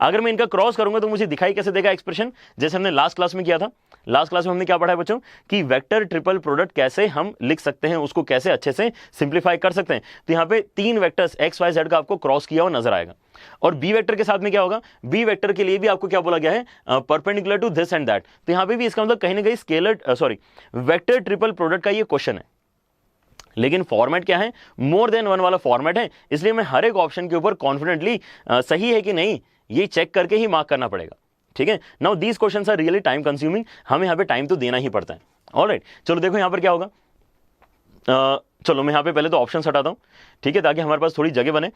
अगर मैं इनका क्रॉस करूंगा तो मुझे दिखाई कैसे देगा एक्सप्रेशन, जैसे हमने लास्ट क्लास में किया था। लास्ट क्लास में हमने क्या पढ़ा है बच्चों कि वेक्टर ट्रिपल प्रोडक्ट कैसे हम लिख सकते हैं, उसको कैसे अच्छे से सिंप्लीफाई कर सकते हैं। तो यहाँ पे 3 वेक्टर्स एक्स वाई जेड का आपको क्रॉस किया हुआ नजर आएगा। और बी वेक्टर के साथ में क्या होगा, बी वेक्टर के लिए भी आपको क्या बोला गया है, perpendicular to this and that. तो यहाँ पे भी इसका मतलब कहीं ना कहीं स्केलर वेक्टर ट्रिपल प्रोडक्ट का ये क्वेश्चन है, लेकिन फॉर्मेट क्या है, मोर देन वन वाला फॉर्मेट है। इसलिए मैं हर एक ऑप्शन के ऊपर कॉन्फिडेंटली सही है कि नहीं ये चेक करके ही मार्क करना पड़ेगा, ठीक है। Now these questions are really time consuming, हमें यहाँ पे टाइम तो देना ही पड़ता है। ऑलराइट, चलो देखो यहाँ पर क्या होगा। चलो मैं यहाँ पे पहले तो ऑप्शन हटाता हूँ, ठीक है, ताकि हमारे पास थोड़ी जगह बने।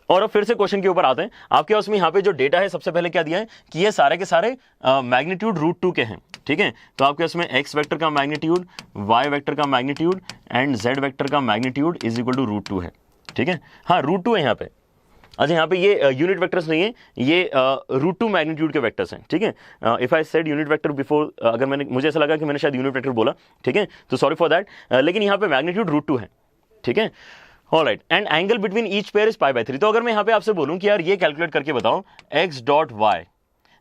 और अब फिर से क्वेश्चन के ऊपर आते हैं। आपके पास में यहाँ पे जो डेटा है सबसे पहले क्या दिया है कि ये सारे के सारे मैग्नीट्यूड √2 के हैं, ठीक है। तो आपके पास में एक्स वेक्टर का मैग्नीट्यूड, वाई वेक्टर का मैग्नीट्यूड एंड जेड वेक्टर का मैग्नीट्यूड इज इक्वल टू √2 है, ठीक है। हाँ, √2 है यहाँ पे। अच्छा, यहाँ पे ये यूनिट वेक्टर्स नहीं है, ये √2 मैग्नीट्यूड के वेक्टर्स हैं, ठीक है। If I said unit vector before, अगर मुझे ऐसा लगा कि मैंने शायद यूनिट वेक्टर बोला, ठीक है, तो सॉरी फॉर दैट, लेकिन यहाँ पे मैग्नीट्यूड √2 है, ठीक है। Alright, and angle between each pair is π/3। तो अगर मैं यहाँ पे आपसे बोलूं कि यार ये कैलकुलेट करके बताओ x.y,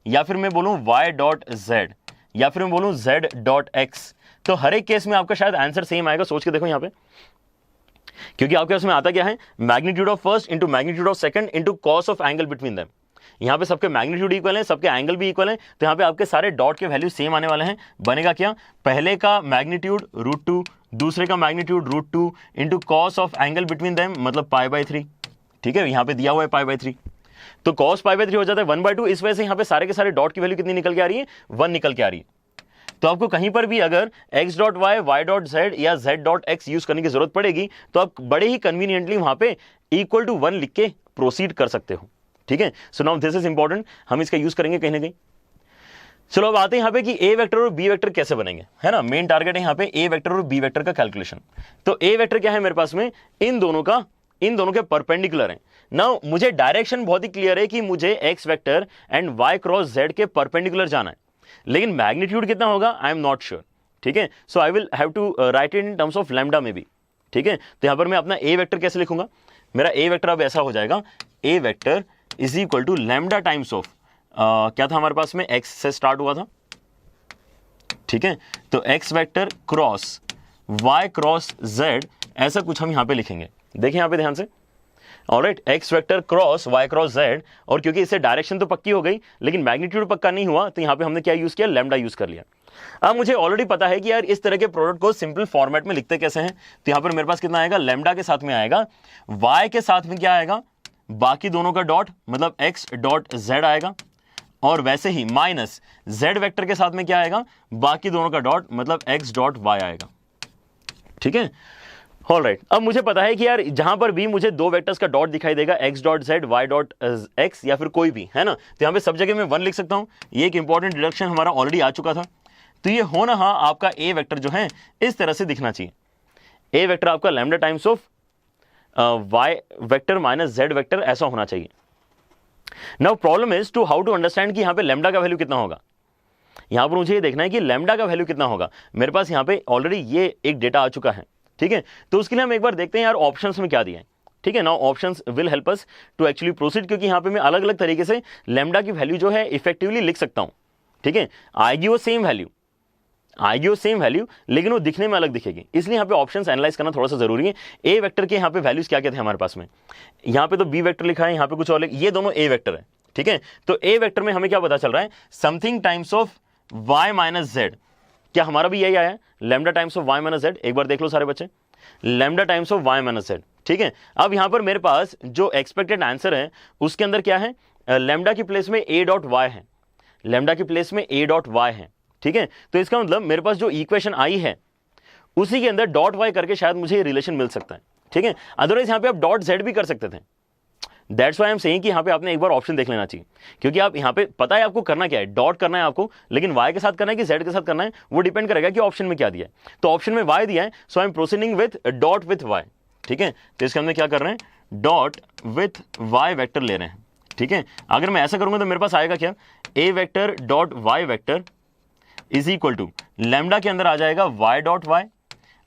या फिर मैं बोलूं y.z, या फिर मैं बोलूं z.x, तो हर एक केस में आपका शायद आंसर सेम आएगा। सोच के देखो यहाँ पे, क्योंकि आपके उसमें आता क्या है, magnitude of first into magnitude of second into cos of angle between them. यहाँ पे सबके मैग्नीट्यूड इक्वल है, सबके एंगल भी इक्वल है, तो यहाँ पे आपके सारे डॉट के वैल्यू सेम आने वाले हैं। बनेगा क्या, पहले का मैग्नीट्यूड √2, दूसरे का magnitude √2 into cos of angle between them, मतलब π/3, ठीक है। यहाँ पे दिया हुआ है π/3, तो cos π/3 हो जाता है 1/2। इस वजह से यहाँ पे सारे के सारे डॉट की वैल्यू कितनी निकल के आ रही है, 1 निकल के आ रही है। तो आपको कहीं पर भी अगर x.y, y.z या z.x यूज करने की जरूरत पड़ेगी तो आप बड़े ही कन्वीनियंटली वहां पे इक्वल टू 1 लिख के प्रोसीड कर सकते हो, ठीक है। So now this is important, हम इसका यूज करेंगे कहीं ना कहीं। चलो अब आते हैं यहाँ पे कि ए वेक्टर और बी वेक्टर कैसे बनेंगे, है ना। मेन टारगेट है यहाँ पे ए वेक्टर और बी वेक्टर का कैलकुलेशन। तो ए वेक्टर क्या है मेरे पास में, इन दोनों के परपेंडिकुलर है। नाउ मुझे डायरेक्शन बहुत ही क्लियर है कि मुझे X vector and Y cross Z के परपेंडिकुलर जाना है, लेकिन मैग्नीट्यूड कितना होगा आई एम नॉट श्योर, ठीक है। So I will have to write it in terms of lambda में भी, ठीक है। तो यहां पर मैं अपना ए वेक्टर कैसे लिखूंगा, मेरा ए वेक्टर अब ऐसा हो जाएगा, A vector is equal to lambda times of क्या था हमारे पास में, x से स्टार्ट हुआ था, ठीक है। तो x vector cross y cross z, ऐसा कुछ हम यहां पे लिखेंगे। देखिए यहां पे ध्यान से, alright, x vector cross y cross z, और क्योंकि इससे डायरेक्शन तो पक्की हो गई लेकिन मैग्नीट्यूड पक्का नहीं हुआ, तो यहां पे हमने क्या यूज किया, लैम्डा यूज कर लिया। अब मुझे ऑलरेडी पता है कि यार इस तरह के प्रोडक्ट को सिंपल फॉर्मेट में लिखते कैसे हैं, तो यहां पर मेरे पास कितना आएगा, लैम्डा के साथ में आएगा, y के साथ में क्या आएगा, बाकी दोनों का डॉट, मतलब x डॉट z आएगा, और वैसे ही माइनस z वेक्टर के साथ में क्या आएगा, बाकी दोनों का डॉट, मतलब x डॉट y आएगा, ठीक है। ऑलराइट, अब मुझे पता है कि यार जहां पर भी मुझे दो वेक्टर्स का डॉट दिखाई देगा, x dot z, y dot x, या फिर कोई भी, है ना, तो यहां पे सब जगह मैं 1 लिख सकता हूं। ये एक इंपॉर्टेंट डिडक्शन हमारा ऑलरेडी आ चुका था। तो ये होना हाँ आपका a वेक्टर जो है इस तरह से दिखना चाहिए, a वेक्टर आपका lambda times of y vector minus z vector, ऐसा होना चाहिए। Now problem is to how to understand कि यहां पे लैम्डा का वैल्यू कितना होगा। यहां पर मुझे ये देखना है कि लैम्डा का वैल्यू कितना होगा। मेरे पास यहां पे ऑलरेडी ये एक डेटा आ चुका है, ठीक है। तो उसके लिए हम एक बार देखते हैं यार ऑप्शंस में क्या दिया है, ठीक है। Now options will help us to actually proceed, क्योंकि यहां पे मैं अलग अलग तरीके से लैम्डा की वैल्यू जो है इफेक्टिवली लिख सकता हूं, ठीक है। आएगी वो सेम वैल्यू, आएगी वो सेम वैल्यू, लेकिन वो दिखने में अलग दिखेगी, इसलिए यहाँ पे ऑप्शंस एनालाइज करना थोड़ा सा जरूरी है। ए वेक्टर के यहाँ पे वैल्यूज क्या क्या थे हमारे पास में, यहाँ पे तो बी वेक्टर लिखा है, यहाँ पे कुछ और, ये दोनों ए वेक्टर है, ठीक है। तो ए वेक्टर में हमें क्या पता चल रहा है, something times of y minus Z, क्या हमारा भी यही आया है, lambda times of y minus Z. एक बार देख लो सारे बच्चे, lambda times of y minus Z, ठीक है। अब यहाँ पर मेरे पास जो एक्सपेक्टेड आंसर है उसके अंदर क्या है, लैम्डा की प्लेस में a डॉट y है, लैम्डा की प्लेस में a डॉट y है, ठीक है। तो इसका मतलब मेरे पास जो इक्वेशन आई है उसी के अंदर डॉट y करके शायद मुझे ये रिलेशन मिल सकता है, ठीक है। अदरवाइज यहाँ पे आप डॉट z भी कर सकते थे। That's why I am saying कि यहाँ पे आपने एक बार ऑप्शन देख लेना चाहिए, क्योंकि आप यहाँ पे पता है आपको करना क्या है, डॉट करना है आपको, लेकिन y के साथ करना है कि z के साथ करना है वो डिपेंड करेगा कि ऑप्शन में क्या दिया है। तो ऑप्शन में y दिया है, so I am proceeding with dot with y, ठीक है। तो इसके अंदर क्या कर रहे हैं, डॉट विथ y वेक्टर ले रहे हैं, ठीक है। अगर मैं ऐसा करूंगा तो मेरे पास आएगा क्या, a vector dot y vector is equal to lambda के अंदर आ जाएगा y डॉट y,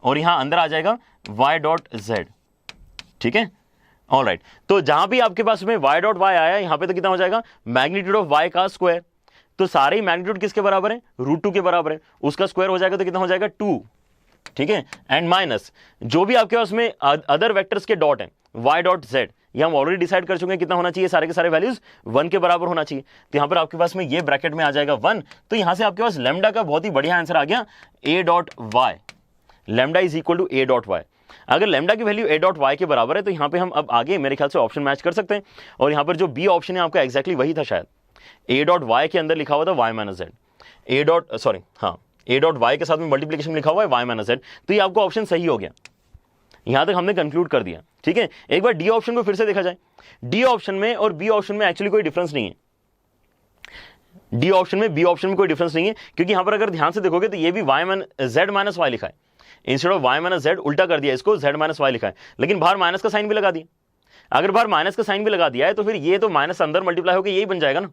और यहां अंदर आ जाएगा y डॉट z, ठीक है। ऑलराइट, तो जहां भी आपके पास में y डॉट y आया, यहां पे तो कितना हो जाएगा, मैग्नीट्यूड ऑफ y का स्क्वायर। तो सारे ही मैग्नीट्यूड किसके बराबर है, √2 के बराबर है, उसका स्क्वायर हो जाएगा तो कितना हो जाएगा 2, ठीक है। एंड माइनस जो भी आपके पास में अदर वेक्टर्स के डॉट है y डॉट z, ये हम ऑलरेडी डिसाइड कर चुके हैं कितना होना चाहिए, सारे के सारे वैल्यूज 1 के बराबर होना चाहिए। तो यहां पर आपके पास में ये ब्रैकेट में आ जाएगा 1, तो यहां से आपके पास लैम्डा का बहुत ही बढ़िया आंसर आ गया, a dot y, lambda is equal to a dot y। अगर लैम्डा की वैल्यू a डॉट y के बराबर है तो यहां पे हम अब आगे मेरे ख्याल से ऑप्शन मैच कर सकते हैं, और यहां पर जो बी ऑप्शन है आपका एग्जैक्टली वही था शायद, a डॉट y के अंदर लिखा हुआ था y minus Z, a dot sorry हाँ a डॉट y के साथ में मल्टीप्लिकेशन लिखा हुआ है y माइनस जेड, तो ये आपका ऑप्शन सही हो गया। यहां तक हमने कंक्लूड कर दिया, ठीक है। एक बार डी ऑप्शन को फिर से देखा जाए, डी ऑप्शन में और बी ऑप्शन में एक्चुअली कोई डिफरेंस नहीं है, डी ऑप्शन में बी ऑप्शन में कोई डिफरेंस नहीं है, क्योंकि यहां पर अगर ध्यान से देखोगे तो ये भी z माइनस वाई लिखा है, instead of y minus Z उल्टा कर दिया इसको, z माइनस वाई लिखा है, लेकिन बाहर माइनस का साइन भी लगा दिया। अगर बाहर माइनस का साइन भी लगा दिया है तो फिर ये तो माइनस अंदर मल्टीप्लाई होकर यही बन जाएगा ना,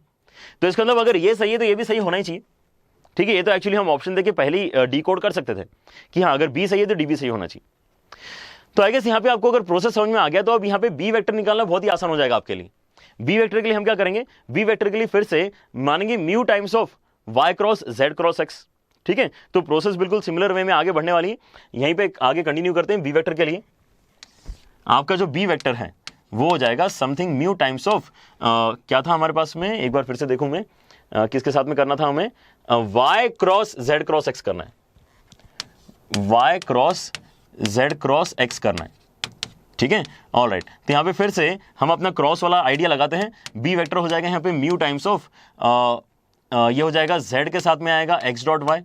तो इसका मतलब अगर ये सही है तो ये भी सही होना ही चाहिए, ठीक है। ये तो एक्चुअली हम ऑप्शन देके पहले ही डी कोड कर सकते थे कि हाँ अगर बी सही है तो डी भी सही होना चाहिए। तो आई गेस यहाँ पे आपको अगर प्रोसेस समझ में आ गया तो अब यहाँ पे बी वेक्टर निकालना बहुत ही आसान हो जाएगा आपके लिए। बी वेक्टर के लिए हम क्या करेंगे, बी वेक्टर के लिए फिर से मानेंगे mu times of y cross z cross x, ठीक है। तो प्रोसेस बिल्कुल सिमिलर वे में आगे बढ़ने वाली है, यहीं पे आगे कंटिन्यू करते हैं। बी वेक्टर के लिए आपका जो बी वेक्टर है वो हो जाएगा समथिंग म्यू टाइम्स ऑफ क्या था हमारे पास में, एक बार फिर से देखूं मैं किसके साथ में करना था हमें, y cross z cross x करना है, y cross z cross x करना है, ठीक है। ऑलराइट, तो यहाँ पे फिर से हम अपना क्रॉस वाला आइडिया लगाते हैं। बी वेक्टर हो जाएगा यहाँ पे म्यू टाइम्स ऑफ ये हो जाएगा z के साथ में आएगा x डॉट y,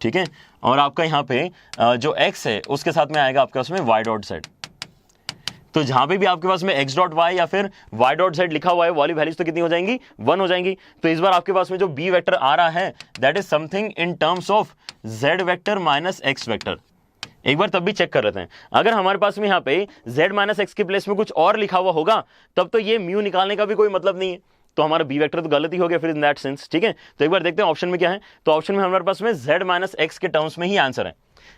ठीक है। और आपका यहाँ पे जो x है उसके साथ में आएगा आपके पास में y डॉट z। तो जहां पे भी आपके पास में x डॉट y या फिर y डॉट z लिखा हुआ है वाली वैल्यूज तो कितनी हो जाएंगी, 1 हो जाएंगी। तो इस बार आपके पास में जो b वेक्टर आ रहा है that is something in terms of z vector minus x vector. एक बार तब भी चेक कर लेते हैं, अगर हमारे पास में यहाँ पे z माइनस एक्स के प्लेस में कुछ और लिखा हुआ होगा तब तो ये म्यू निकालने का भी कोई मतलब नहीं है, तो हमारा बी वेक्टर तो गलत ही हो गया फिर इन दैट सेंस, ठीक है। तो एक बार देखते हैं ऑप्शन में क्या है। तो ऑप्शन में हमारे पास में z माइनस एक्स के टर्म्स में ही आंसर है,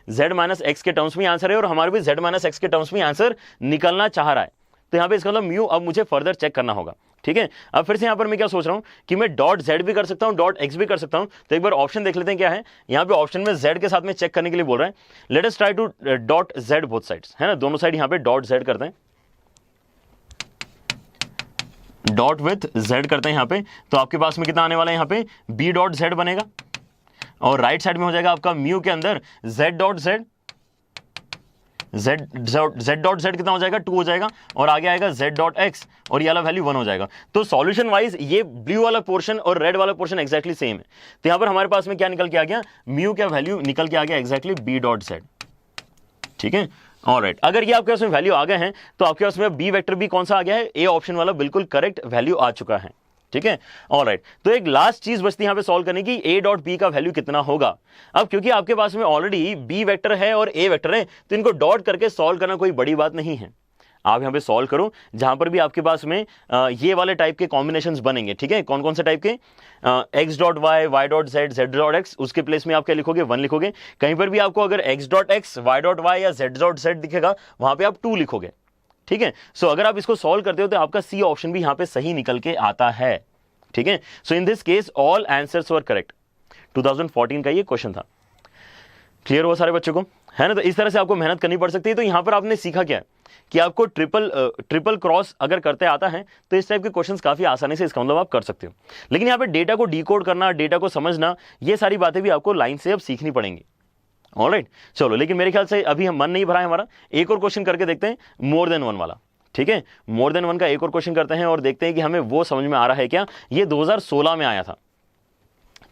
z माइनस एक्स के टर्म्स में आंसर है, और हमारे भी z माइनस एक्स के टर्म्स में आंसर निकलना चाह रहा है। तो यहाँ पे इसका मतलब म्यू अब मुझे फर्दर चेक करना होगा। ठीक है, अब फिर से यहाँ पर मैं क्या सोच रहा हूँ कि मैं डॉट जेड भी कर सकता हूँ, डॉट एक्स भी कर सकता हूँ। तो एक बार ऑप्शन देख लेते हैं क्या है। यहाँ पे ऑप्शन में जेड के साथ में चेक करने के लिए बोल रहा है। Let us try to dot Z both sides, है ना, दोनों साइड यहाँ पे डॉट जेड करते हैं, डॉट विथ जेड करते हैं यहाँ पे। तो आपके पास में कितना आने वाला है, यहाँ पे बी डॉट जेड बनेगा और राइट साइड में हो जाएगा आपका म्यू के अंदर Z dot Z, Z dot Z कितना हो जाएगा, 2 हो जाएगा और आगे आएगा जेड डॉट एक्स और ये वाला वैल्यू 1 हो जाएगा। तो सॉल्यूशन वाइज ये ब्लू वाला पोर्शन और रेड वाला पोर्शन एक्जैक्टली सेम है। तो यहां पर हमारे पास में क्या निकल के आ गया, म्यू का वैल्यू निकल के आ गया एक्जैक्टली बी डॉट जेड। ठीक है, ऑलराइट। अगर ये आपके पास में वैल्यू आ गए हैं तो आपके पास में बी वेक्टर भी कौन सा आ गया है, ए ऑप्शन वाला बिल्कुल करेक्ट वैल्यू आ चुका है। ठीक है, ऑलराइट। तो एक लास्ट चीज बचती है यहां पे सॉल्व करने की, ए डॉट बी का वैल्यू कितना होगा। अब क्योंकि आपके पास में ऑलरेडी बी वेक्टर है और ए वेक्टर है तो इनको डॉट करके सॉल्व करना कोई बड़ी बात नहीं है। आप यहां पे सॉल्व करो जहां पर भी आपके पास में ये वाले टाइप के कॉम्बिनेशंस बनेंगे। ठीक है, कौन कौन से टाइप के, X dot Y, Y dot Z, Z dot X, उसके प्लेस में आप क्या लिखोगे, 1 लिखोगे। कहीं पर भी आपको अगर X dot X, Y dot Y या जेड डॉट जेड दिखेगा वहां पे आप 2 लिखोगे। ठीक है, सो अगर आप इसको सॉल्व करते हो तो आपका सी ऑप्शन भी यहां पे सही निकल के आता है। ठीक है, so in this case all answers were correct. 2014 का ये क्वेश्चन था। क्लियर हुआ सारे बच्चों को, है ना। तो इस तरह से आपको मेहनत करनी पड़ सकती है। तो यहां पर आपने सीखा क्या कि आपको ट्रिपल क्रॉस अगर करते आता है तो इस टाइप के क्वेश्चंस काफी आसानी से इसका मतलब आप कर सकते हो। लेकिन यहाँ पे डेटा को डिकोड करना, डेटा को समझना, ये सारी बातें भी आपको लाइन से अब सीखनी पड़ेंगी। ऑलराइट, चलो। लेकिन मेरे ख्याल से अभी हम मन नहीं भरा है हमारा, एक और क्वेश्चन करके देखते हैं मोर देन 1 वाला। ठीक है, मोर देन 1 का एक और क्वेश्चन करते हैं और देखते हैं कि हमें वो समझ में आ रहा है क्या। ये 2016 में आया था।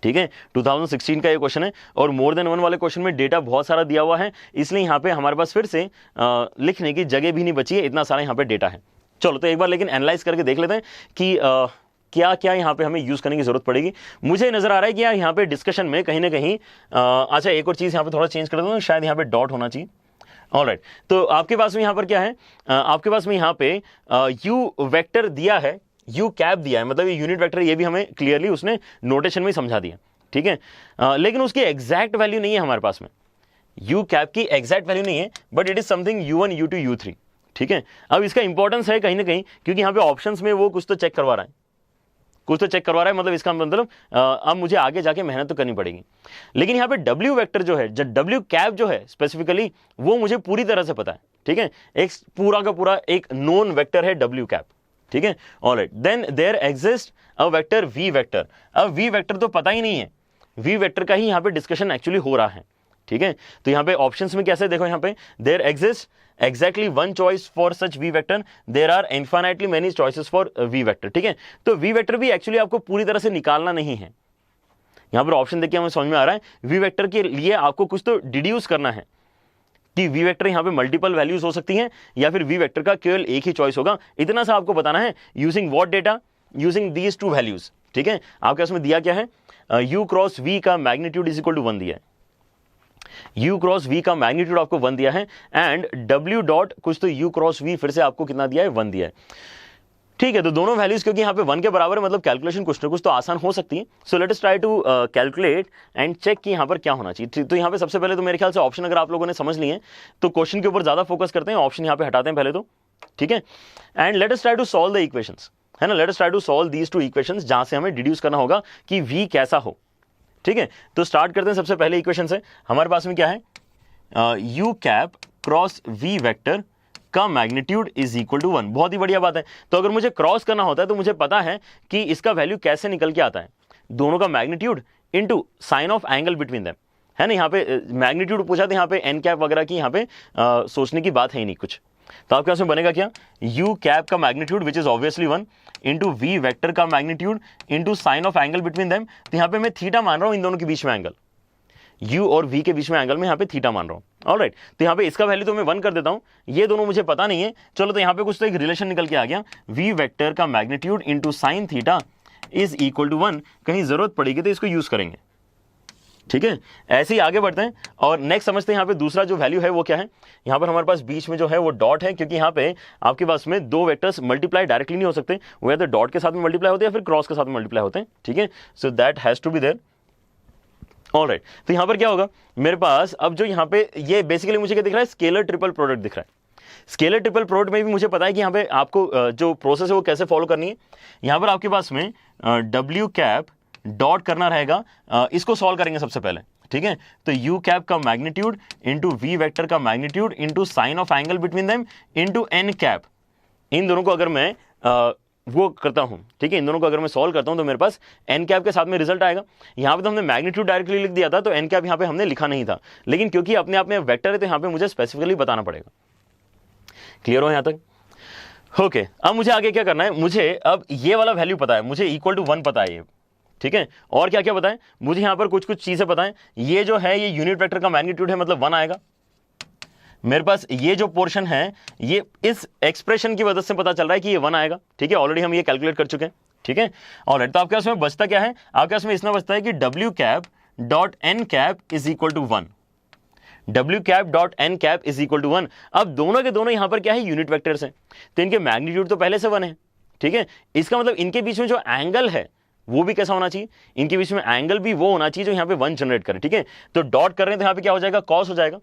ठीक है, 2016 का ये क्वेश्चन है और मोर देन 1 वाले क्वेश्चन में डेटा बहुत सारा दिया हुआ है, इसलिए यहाँ पे हमारे पास फिर से लिखने की जगह भी नहीं बची है, इतना सारा यहाँ पे डेटा है। चलो तो एक बार लेकिन एनालाइज करके देख लेते हैं कि क्या क्या यहाँ पे हमें यूज करने की जरूरत पड़ेगी। मुझे नजर आ रहा है कि यार यहाँ पे डिस्कशन में कहीं ना कहीं अच्छा एक और चीज यहाँ पे थोड़ा चेंज कर दूँ, शायद यहाँ पे डॉट होना चाहिए। ऑलराइट, तो आपके पास में यहाँ पर क्या है, आपके पास में यहाँ पे यू वेक्टर दिया है, यू कैप दिया है, मतलब ये यूनिट वेक्टर, ये भी हमें क्लियरली उसने नोटेशन में समझा दिया। ठीक है, लेकिन उसकी एग्जैक्ट वैल्यू नहीं है हमारे पास में, यू कैप की एग्जैक्ट वैल्यू नहीं है, but it is something u1 u2 u3। ठीक है, अब इसका इंपॉर्टेंस है कहीं ना कहीं क्योंकि यहाँ पे ऑप्शंस में वो कुछ तो चेक करवा रहा है, मतलब इसका मतलब अब मुझे आगे जाके मेहनत तो करनी पड़ेगी। लेकिन यहाँ पे W वेक्टर जो है, W कैप जो है स्पेसिफिकली, वो मुझे पूरी तरह से पता है। ठीक है, एक पूरा का पूरा एक नोन वेक्टर है W कैप। ठीक है, alright. Then there exist a vector V vector. अब V वेक्टर तो पता ही नहीं है, V वेक्टर का ही यहाँ पे डिस्कशन एक्चुअली हो रहा है। ठीक है, तो यहाँ पे ऑप्शंस में कैसे देखो, यहाँ पे there exist exactly one choice for such v vector, there are infinitely many choices for v vector। ठीक है, तो v vector भी एक्चुअली आपको पूरी तरह से निकालना नहीं है। यहाँ पर ऑप्शन देखिए हमें समझ में आ रहा है v वेक्टर के लिए आपको कुछ तो डिड्यूस करना है कि v वेक्टर यहाँ पे मल्टीपल वैल्यूज हो सकती हैं या फिर v वेक्टर का केवल एक ही चॉइस होगा। इतना सा आपको बताना है using what data, using these 2 values. ठीक है, आपके उसमें दिया क्या है, u क्रॉस v का मैग्नीट्यूड इज इक्वल टू 1 दिया है, u क्रॉस v का मैग्नीट्यूड आपको 1 दिया है एंड w डॉट कुछ तो u क्रॉस v फिर से आपको कितना दिया है, 1 दिया है। ठीक है, तो दोनों वैल्यूज क्योंकि यहाँ पे 1 के बराबर है, मतलब कैलकुलेशन कुछ ना कुछ तो आसान हो सकती है। So let us try to calculate and check कि यहाँ पर क्या होना चाहिए। तो यहाँ पे सबसे पहले तो मेरे ख्याल से ऑप्शन अगर आप लोगों ने समझ लिए तो क्वेश्चन के ऊपर ज्यादा फोकस करते हैं, ऑप्शन यहाँ पे हटाते हैं पहले तो। ठीक है, and let us try to solve the equations, है ना। Let us try to solve these 2 equations जहां से हमें डिड्यूस करना होगा कि v कैसा हो। ठीक है, तो स्टार्ट करते हैं सबसे पहले इक्वेशन से। हमारे पास में क्या है, u cap cross v vector का मैग्नीट्यूड इज इक्वल टू 1। बहुत ही बढ़िया बात है। तो अगर मुझे क्रॉस करना होता है तो मुझे पता है कि इसका वैल्यू कैसे निकल के आता है, दोनों का magnitude into sine of angle between them, है ना। यहाँ पे मैग्नीट्यूड पूछा था, यहाँ पे एन कैप वगैरह की यहाँ पे सोचने की बात है ही नहीं कुछ। तो आपके पास में बनेगा क्या, u कैप का magnitude which is obviously 1 into v vector का magnitude into sine of angle between them. तो यहाँ पे मैं थीटा मान रहा हूँ इन दोनों के बीच में एंगल, u और v के बीच में एंगल में यहाँ पे थीटा मान रहा हूँ। ऑलराइट, तो यहाँ पे इसका वैल्यू तो मैं 1 कर देता हूँ, ये दोनों मुझे पता नहीं है। चलो तो यहाँ पे कुछ तो एक रिलेशन निकल के आ गया, v वेक्टर का magnitude into sine theta is equal to 1। कहीं जरूरत पड़ेगी तो इसको यूज करेंगे। ठीक है, ऐसे ही आगे बढ़ते हैं और नेक्स्ट समझते हैं यहाँ पे दूसरा जो वैल्यू है वो क्या है। यहाँ पर हमारे पास बीच में जो है वो डॉट है, क्योंकि यहाँ पे आपके पास में 2 वेक्टर्स मल्टीप्लाई डायरेक्टली नहीं हो सकते, वो या तो डॉट के साथ में मल्टीप्लाई होते हैं या फिर क्रॉस के साथ में मल्टीप्लाई होते हैं। ठीक है, so that has to be there. Alright, तो यहाँ पर क्या होगा, मेरे पास अब जो यहाँ पे ये बेसिकली मुझे क्या दिख रहा है, स्केलर ट्रिपल प्रोडक्ट दिख रहा है। स्केलर ट्रिपल प्रोडक्ट में भी मुझे पता है कि यहाँ पे आपको जो प्रोसेस है वो कैसे फॉलो करनी है। यहाँ पर आपके पास में डब्ल्यू कैप डॉट करना रहेगा, इसको सॉल्व करेंगे सबसे पहले, ठीक है। तो यू कैप का मैग्नीट्यूड इंटू वी वेक्टर का magnitude into sine of angle between them into N cap, इन दोनों को अगर मैं वो करता हूं, ठीक है, इन दोनों को अगर मैं सॉल्व करता हूं तो मेरे पास एन कैप के साथ में रिजल्ट आएगा। यहां पे तो हमने मैग्नीट्यूड डायरेक्टली लिख दिया था, तो एन कैप यहां पे हमने लिखा नहीं था, लेकिन क्योंकि अपने आप में वेक्टर है तो यहां पे मुझे स्पेसिफिकली बताना पड़ेगा। क्लियर हो यहां तक? ओके, अब मुझे आगे क्या करना है, मुझे अब ये वाला वैल्यू पता है, मुझे इक्वल टू 1 पता है ये, ठीक है। और क्या क्या पता है मुझे, यहां पर कुछ कुछ चीजें पता है। ये जो है ये यूनिट वेक्टर का मैग्नीट्यूड है, मतलब 1 आएगा मेरे पास। ये जो पोर्शन है ये इस एक्सप्रेशन की वजह से पता चल रहा है कि ये 1 आएगा, ठीक है, ऑलरेडी हम ये कैलकुलेट कर चुके हैं, ठीक है। ऑलराइट, तो आपके पास में बचता क्या है, आपके पास में इतना बचता है कि W cap dot N cap is equal to 1, W cap dot N cap is equal to 1। अब दोनों के दोनों यहां पर क्या है, यूनिट वेक्टर्स हैं, तो इनके मैग्नीट्यूड तो पहले से 1 है, ठीक है। इसका मतलब इनके बीच में जो एंगल है वो भी कैसा होना चाहिए, इनके बीच में एंगल भी वो होना चाहिए जो यहां पे 1 जनरेट करे, ठीक है। तो डॉट कर रहे हैं तो यहां पे क्या हो जाएगा, कॉस हो जाएगा।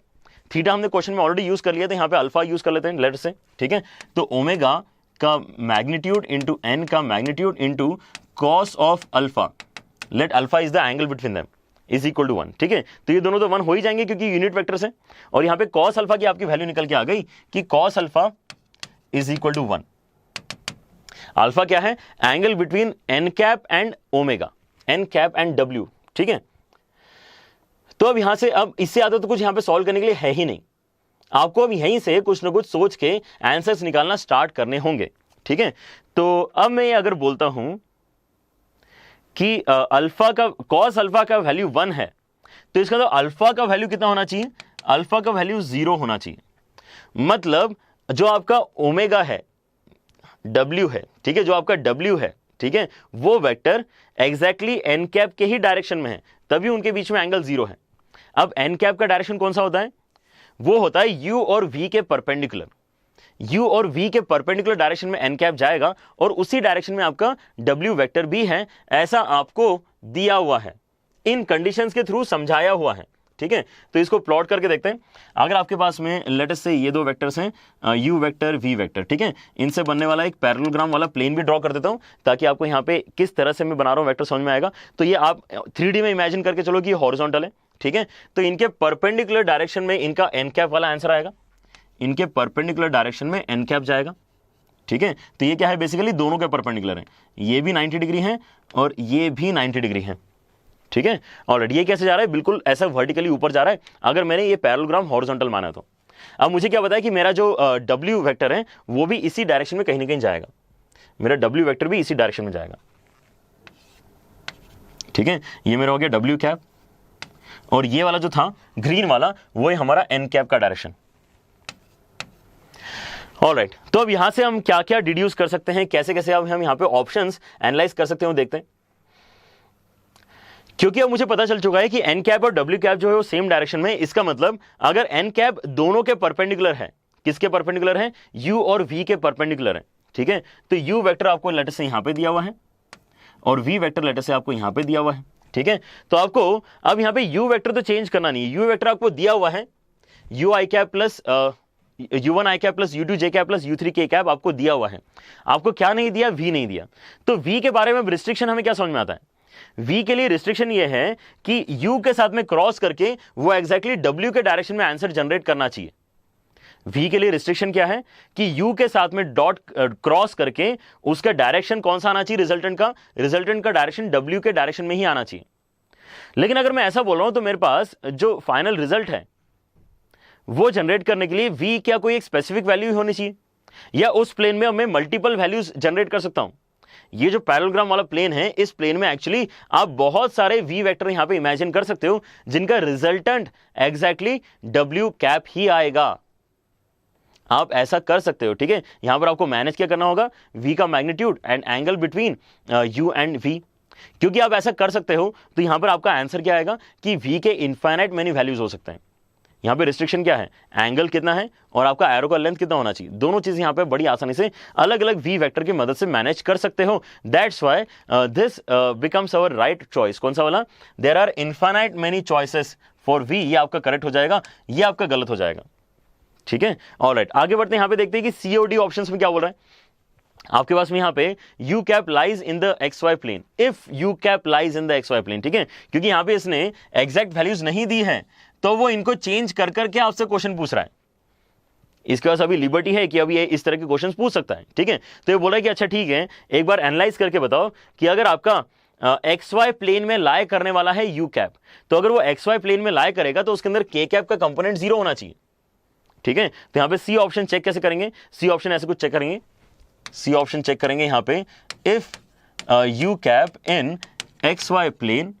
थीटा हमने क्वेश्चन में ऑलरेडी यूज कर लिया था, यहां पे अल्फा यूज कर लेते हैं लेटर से, ठीक है। तो ओमेगा का मैग्नीट्यूड इंटू एन का magnitude into cos of alpha, let alpha is the angle between them, is equal to 1, ठीक है। तो ये दोनों तो 1 हो ही जाएंगे क्योंकि यूनिट वेक्टर से, और यहां पे कॉस अल्फा की आपकी वैल्यू निकल के आ गई कि cos alpha is equal to 1। Alpha क्या है, angle between N cap and omega, N cap and W, ठीक है। तो अब यहां से, अब इससे ज्यादा तो कुछ यहां पे सॉल्व करने के लिए है ही नहीं, आपको अब यहीं से कुछ ना कुछ सोच के आंसर्स निकालना स्टार्ट करने होंगे, ठीक है। तो अब मैं ये अगर बोलता हूं कि अल्फा का, कॉस अल्फा का वैल्यू 1 है, तो इसका तो अल्फा का वैल्यू कितना होना चाहिए, अल्फा का वैल्यू 0 होना चाहिए। मतलब जो आपका ओमेगा है, W है, ठीक है, जो आपका W है, ठीक है, वो वेक्टर एग्जैक्टली एन कैप के ही डायरेक्शन में है, तभी उनके बीच में एंगल 0 है। अब एन कैप का डायरेक्शन कौन सा होता है, वो होता है U और V के परपेंडिकुलर, U और V के परपेंडिकुलर डायरेक्शन में एन कैप जाएगा और उसी डायरेक्शन में आपका W वेक्टर भी है, ऐसा आपको दिया हुआ है, इन कंडीशंस के थ्रू समझाया हुआ है, ठीक है। तो इसको प्लॉट करके देखते हैं। अगर आपके पास में लेट अस से ये दो वेक्टर्स हैं, यू वेक्टर वी वेक्टर, ठीक है, इनसे बनने वाला एक पैरेललोग्राम वाला प्लेन भी ड्रॉ कर देता हूं ताकि आपको यहाँ पे किस तरह से मैं बना रहा हूँ वेक्टर समझ में आएगा। तो ये आप 3D में इमेजिन करके चलो कि ये हॉरिजॉन्टल है, ठीक है। तो इनके परपेंडिकुलर डायरेक्शन में इनका एन कैप वाला आंसर आएगा, इनके परपेंडिकुलर डायरेक्शन में एन कैप जाएगा, ठीक है। तो ये क्या है, बेसिकली दोनों के परपेंडिकुलर है, ये भी 90 डिग्री है और ये भी 90 डिग्री है, ठीक है। ऑलरेडी ये कैसे जा रहा है, बिल्कुल ऐसा वर्टिकली ऊपर जा रहा है, अगर मैंने ये पैरेललोग्राम हॉरिजॉन्टल माना तो। अब मुझे क्या पता है कि मेरा जो W वेक्टर है वो भी इसी डायरेक्शन में कहीं ना कहीं जाएगा, मेरा W वेक्टर भी इसी डायरेक्शन में जाएगा, ठीक है। ये मेरा हो गया W कैप, और ये वाला जो था ग्रीन वाला वो है हमारा N कैप का डायरेक्शन। ऑलराइट, तो अब यहां से हम क्या क्या डिड्यूस कर सकते हैं, कैसे कैसे अब हम यहां पे ऑप्शंस एनालाइज कर सकते हैं, देखते हैं। क्योंकि अब मुझे पता चल चुका है कि एन कैप और डब्ल्यू कैप जो है वो सेम डायरेक्शन में, इसका मतलब अगर एन कैप दोनों के परपेंडिकुलर है, किसके परपेंडिकुलर है, यू और वी के परपेंडिकुलर है, ठीक है। तो यू वेक्टर आपको लेटर से यहां पे दिया हुआ है और वी वेक्टर लेटर से आपको यहां पे दिया हुआ है, ठीक है। तो आपको अब यहां पे यू वेक्टर तो चेंज करना नहीं है, यू वेक्टर आपको दिया हुआ है, you I cap plus u1 i cap plus u2 j cap plus u3 k cap आपको दिया हुआ है। आपको क्या नहीं दिया, v नहीं दिया। तो v के बारे में रिस्ट्रिक्शन हमें क्या समझ में आता है, v के लिए रिस्ट्रिक्शन ये है कि u के साथ में क्रॉस करके वो एग्जैक्टली w के डायरेक्शन में आंसर जनरेट करना चाहिए। v के लिए रिस्ट्रिक्शन क्या है कि u के साथ में डॉट क्रॉस करके उसका डायरेक्शन कौन सा आना चाहिए, रिजल्टेंट का डायरेक्शन w के डायरेक्शन में ही आना चाहिए। लेकिन अगर मैं ऐसा बोल रहा हूं तो मेरे पास जो फाइनल रिजल्ट है वो जनरेट करने के लिए v क्या कोई एक स्पेसिफिक वैल्यू होनी चाहिए, या उस प्लेन में मैं मल्टीपल वैल्यूज जनरेट कर सकता हूं। ये जो पैरेललोग्राम वाला प्लेन है, इस प्लेन में एक्चुअली आप बहुत सारे v वेक्टर यहां पे इमेजिन कर सकते हो जिनका रिजल्टेंट एग्जैक्टली w कैप ही आएगा। आप ऐसा कर सकते हो, ठीक है। यहां पर आपको मैनेज क्या करना होगा, v का magnitude and angle between u and v। क्योंकि आप ऐसा कर सकते हो तो यहां पर आपका आंसर क्या आएगा कि v के इनफाइनाइट मेनी वैल्यूज हो सकते हैं। यहां पे रिस्ट्रिक्शन क्या है, एंगल कितना है और आपका एरो का लेंथ कितना होना चाहिए, दोनों चीज यहां पे बड़ी आसानी से अलग अलग वी वेक्टर की मदद से मैनेज कर सकते हो। That's why this becomes our right choice. कौन सा वाला, there are infinite many choices for V, ये आपका करेक्ट हो जाएगा, ये आपका गलत हो जाएगा, ठीक है, ऑलराइट, आगे बढ़ते हैं। यहां पे देखते हैं कि सी और डी ऑप्शंस में क्या बोल रहा है आपके पास में। यहां पे U cap lies in the X Y plane, if U cap lies in the X Y plane, ठीक है, क्योंकि यहां पे इसने एग्जैक्ट वैल्यूज नहीं दी है तो वो इनको चेंज कर करके आपसे क्वेश्चन पूछ रहा है। इसके पास अभी लिबर्टी है कि अभी ये इस तरह के क्वेश्चन पूछ सकता है, ठीक है। तो ये बोल रहा है कि अच्छा ठीक है, एक बार एनालाइज करके बताओ कि अगर आपका एक्स वाई प्लेन में लाए करने वाला है यू कैप, तो अगर वो एक्स वाई प्लेन में लाए करेगा तो उसके अंदर के कैप का कंपोनेंट 0 होना चाहिए, ठीक है। तो यहां पे सी ऑप्शन चेक कैसे करेंगे, सी ऑप्शन ऐसे कुछ चेक करेंगे, सी ऑप्शन चेक करेंगे यहां पे, if U cap in X Y plane,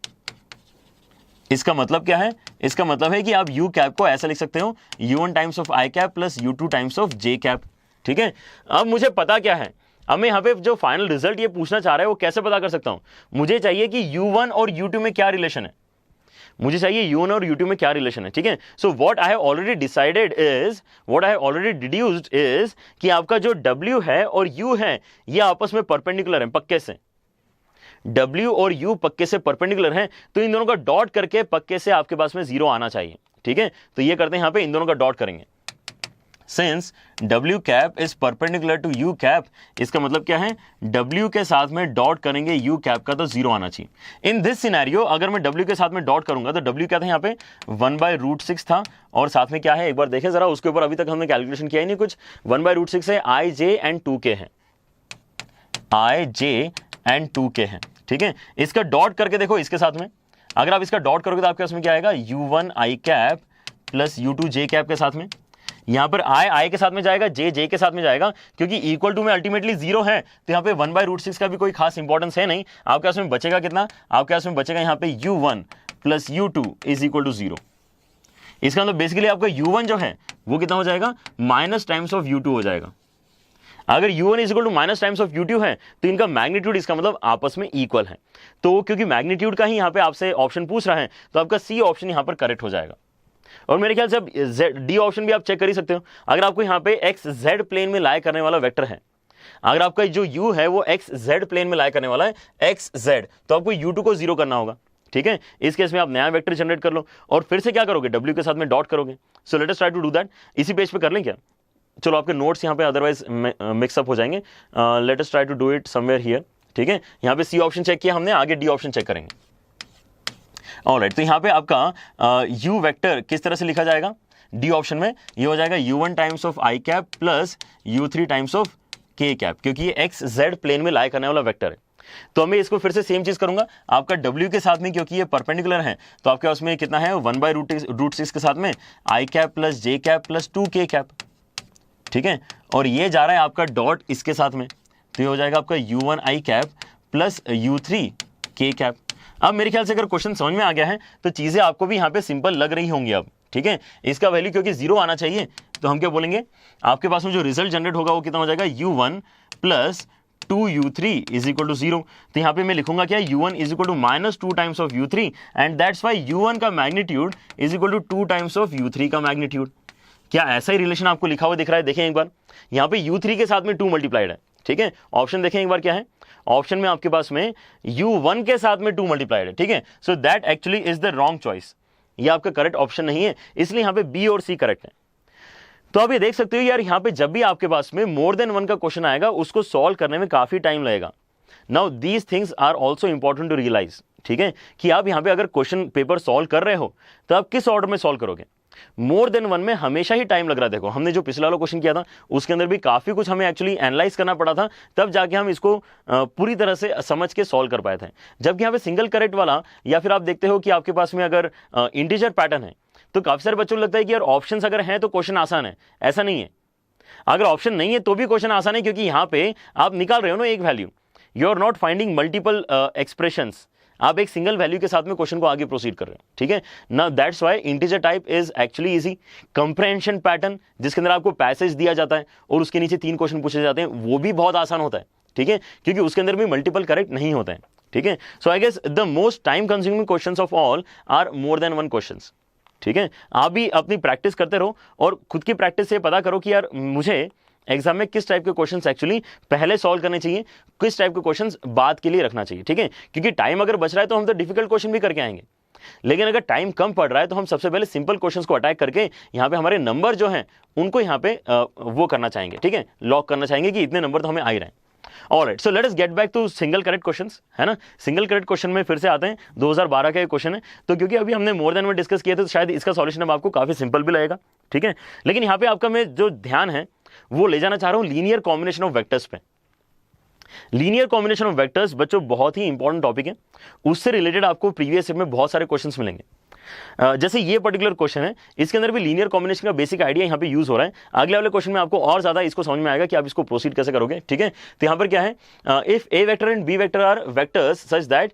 इसका मतलब क्या है, इसका मतलब है कि आप यू कैप को ऐसा लिख सकते हो u1 times of I cap plus u2 times of J cap, ठीक है। अब मुझे पता क्या है, अब मैं यहां पे जो फाइनल रिजल्ट ये पूछना चाह रहा है वो कैसे पता कर सकता हूं, मुझे चाहिए कि u1 और u2 में क्या रिलेशन है, मुझे चाहिए u1 और u2 में क्या रिलेशन है, ठीक है। So what I have already decided is, what I have already deduced is कि आपका जो w है और u है ये आपस में परपेंडिकुलर है पक्के से, W और U पक्के से परपेंडिकुलर हैं, तो इन दोनों का डॉट करके पक्के से आपके पास में 0 आना चाहिए, ठीक है। तो ये करते हैं, यहां पे इन दोनों का डॉट करेंगे, since W cap is perpendicular to U cap, इसका मतलब क्या है, W के साथ में डॉट करेंगे U कैप का तो 0 आना चाहिए। इन दिस सिनेरियो अगर मैं W के साथ में डॉट करूंगा तो W क्या था यहाँ पे 1/√6 था, और साथ में क्या है एक बार देखें जरा, उसके ऊपर अभी तक हमने कैलकुलेशन किया ही नहीं कुछ, 1/√6 है, I J एंड 2K है, I J एंड 2K है, ठीक है। इसका डॉट करके देखो इसके साथ में, अगर आप इसका डॉट करोगे तो आपके उसमें क्या आएगा, u1 i cap plus u2 j cap के साथ में, यहां पर i के साथ में जाएगा, j के साथ में जाएगा, क्योंकि इक्वल टू में अल्टीमेटली 0 है, तो यहां पे 1/√6 का भी कोई खास इंपॉर्टेंस है नहीं। आपके उसमें बचेगा कितना, आपके उसमें बचेगा यहां पे u1 plus u2 is equal to 0। इसका मतलब बेसिकली आपका u1 जो है वो कितना हो जाएगा, माइनस टाइम्स ऑफ u2 हो जाएगा। अगर u1 is equal to minus times of u2 है तो इनका मैग्नीट्यूड, इसका मतलब आपस में इक्वल है, तो क्योंकि मैग्नीट्यूड का ही यहां पे आपसे ऑप्शन पूछ रहा है तो आपका सी ऑप्शन यहां पर करेक्ट हो जाएगा। और मेरे ख्याल से अब डी ऑप्शन भी आप चेक कर ही सकते हो, अगर आपको यहां पे एक्स जेड प्लेन में लाए करने वाला वेक्टर है, अगर आपका जो u है वो एक्स जेड प्लेन में लाए करने वाला है एक्स जेड, तो आपको u2 को 0 करना होगा, ठीक है। इस केस में आप नया वेक्टर जनरेट कर लो और फिर से क्या करोगे, w के साथ में डॉट करोगे। So let us try to do that, इसी पेज पे कर लें क्या, चलो आपके नोट्स यहाँ पे अदरवाइज मिक्सअप हो जाएंगे, let us try to do it somewhere here, ठीक है। यहाँ पे सी ऑप्शन चेक किया हमने, आगे डी ऑप्शन चेक करेंगे। ऑलराइट, तो यहाँ पे आपका यू वेक्टर किस तरह से लिखा जाएगा, डी ऑप्शन में ये हो जाएगा u1 times of I cap plus u3 times of के कैप, क्योंकि ये एक्स जेड प्लेन में लाई करने वाला वेक्टर है। तो मैं इसको फिर से सेम चीज करूंगा, आपका w के साथ में क्योंकि ये परपेंडिकुलर है तो आपके उसमें कितना है 1/√6 के साथ में आई cap plus J cap plus 2k cap, ठीक है। और ये जा रहा है आपका डॉट इसके साथ में, तो ये हो जाएगा आपका u1 i cap plus u3 k cap. अब मेरे ख्याल से अगर क्वेश्चन समझ में आ गया है तो चीजें आपको भी यहाँ पे सिंपल लग रही होंगी अब, ठीक है। इसका वैल्यू क्योंकि 0 आना चाहिए तो हम क्या बोलेंगे, आपके पास में जो रिजल्ट जनरेट होगा वो कितना हो जाएगा, u1 plus 2u3 is equal to 0। तो यहाँ पे मैं लिखूंगा क्या, u1 is equal to minus 2 times of u3 and that's why u1 का magnitude is equal to 2 times of u3 का मैग्नीट्यूड। क्या ऐसा ही रिलेशन आपको लिखा हुआ दिख रहा है, देखें एक बार, यहाँ पे u3 के साथ में 2 मल्टीप्लाइड है, ठीक है। ऑप्शन देखें एक बार क्या है, ऑप्शन में आपके पास में u1 के साथ में 2 मल्टीप्लाइड है, ठीक है। So that actually is the wrong choice, ये आपका करेक्ट ऑप्शन नहीं है, इसलिए यहाँ पे बी और सी करेक्ट है। तो आप ये देख सकते हो यार, यहाँ पे जब भी आपके पास में मोर देन 1 का क्वेश्चन आएगा उसको सॉल्व करने में काफी टाइम लगेगा। Now these things are also important to realise, ठीक है, कि आप यहाँ पे अगर क्वेश्चन पेपर सॉल्व कर रहे हो तो आप किस ऑर्डर में सॉल्व करोगे। मोर देन 1 में हमेशा ही टाइम लग रहा है। देखो हमने जो पिछला वाला क्वेश्चन किया था उसके अंदर भी काफी कुछ हमें एक्चुअली एनालाइज करना पड़ा था, तब जाके हम इसको पूरी तरह से समझ के सॉल्व कर पाए थे। जबकि यहाँ पे सिंगल करेक्ट वाला, या फिर आप देखते हो कि आपके पास में अगर इंटीजर पैटर्न है तो काफी सारे बच्चों को लगता है कि यार ऑप्शंस अगर हैं तो क्वेश्चन आसान है, ऐसा नहीं है। अगर ऑप्शन नहीं है तो भी क्वेश्चन आसान है, क्योंकि यहाँ पे आप निकाल रहे हो ना एक value, you are not finding multiple expressions, आप एक सिंगल वैल्यू के साथ में क्वेश्चन को आगे प्रोसीड कर रहे हो, ठीक है ना। That's why integer type is actually easy. Comprehension pattern जिसके अंदर आपको पैसेज दिया जाता है और उसके नीचे 3 क्वेश्चन पूछे जाते हैं, वो भी बहुत आसान होता है, ठीक है, क्योंकि उसके अंदर भी मल्टीपल करेक्ट नहीं होते हैं, ठीक है। So I guess the most time consuming questions of all are more than 1 questions, ठीक है। आप भी अपनी प्रैक्टिस करते रहो और खुद की प्रैक्टिस से पता करो कि यार मुझे एग्जाम में किस टाइप के क्वेश्चंस एक्चुअली पहले सॉल्व करने चाहिए, किस टाइप के क्वेश्चंस बाद के लिए रखना चाहिए, ठीक है। क्योंकि टाइम अगर बच रहा है तो हम तो डिफिकल्ट क्वेश्चन भी करके आएंगे। लेकिन अगर टाइम कम पड़ रहा है तो हम सबसे पहले सिंपल क्वेश्चंस को अटैक करके यहाँ पे हमारे नंबर जो हैं उनको यहाँ पे वो करना चाहेंगे, ठीक है, लॉक करना चाहेंगे कि इतने नंबर तो हमें आ ही रहे हैं। Alright, so let us get back to single correct questions, है ना। सिंगल करेक्ट क्वेश्चन में फिर से आते हैं, 2012 का ये क्वेश्चन है, तो क्योंकि अभी हमने मोर देन में डिस्कस किया था तो शायद इसका सॉल्यूशन अब आपको काफी सिंपल भी लगेगा, ठीक है। लेकिन यहाँ पे आपका मैं जो ध्यान है वो ले जाना चाह रहा हूँ लीनियर कॉम्बिनेशन ऑफ वेक्टर्स पे। लीनियर कॉम्बिनेशन ऑफ वेक्टर्स बच्चों बहुत ही इंपॉर्टेंट टॉपिक है, उससे रिलेटेड आपको प्रीवियस ईयर में बहुत सारे क्वेश्चंस मिलेंगे। जैसे ये पर्टिकुलर क्वेश्चन है, इसके अंदर भी लीनियर कॉम्बिनेशन का बेसिक आइडिया यहाँ पे यूज हो रहा है। अगले वाले क्वेश्चन में आपको और ज्यादा इसको समझ में आएगा कि आप इसको प्रोसीड कैसे करोगे, ठीक है। तो यहाँ पर क्या है, if A vector and B vector are vectors such that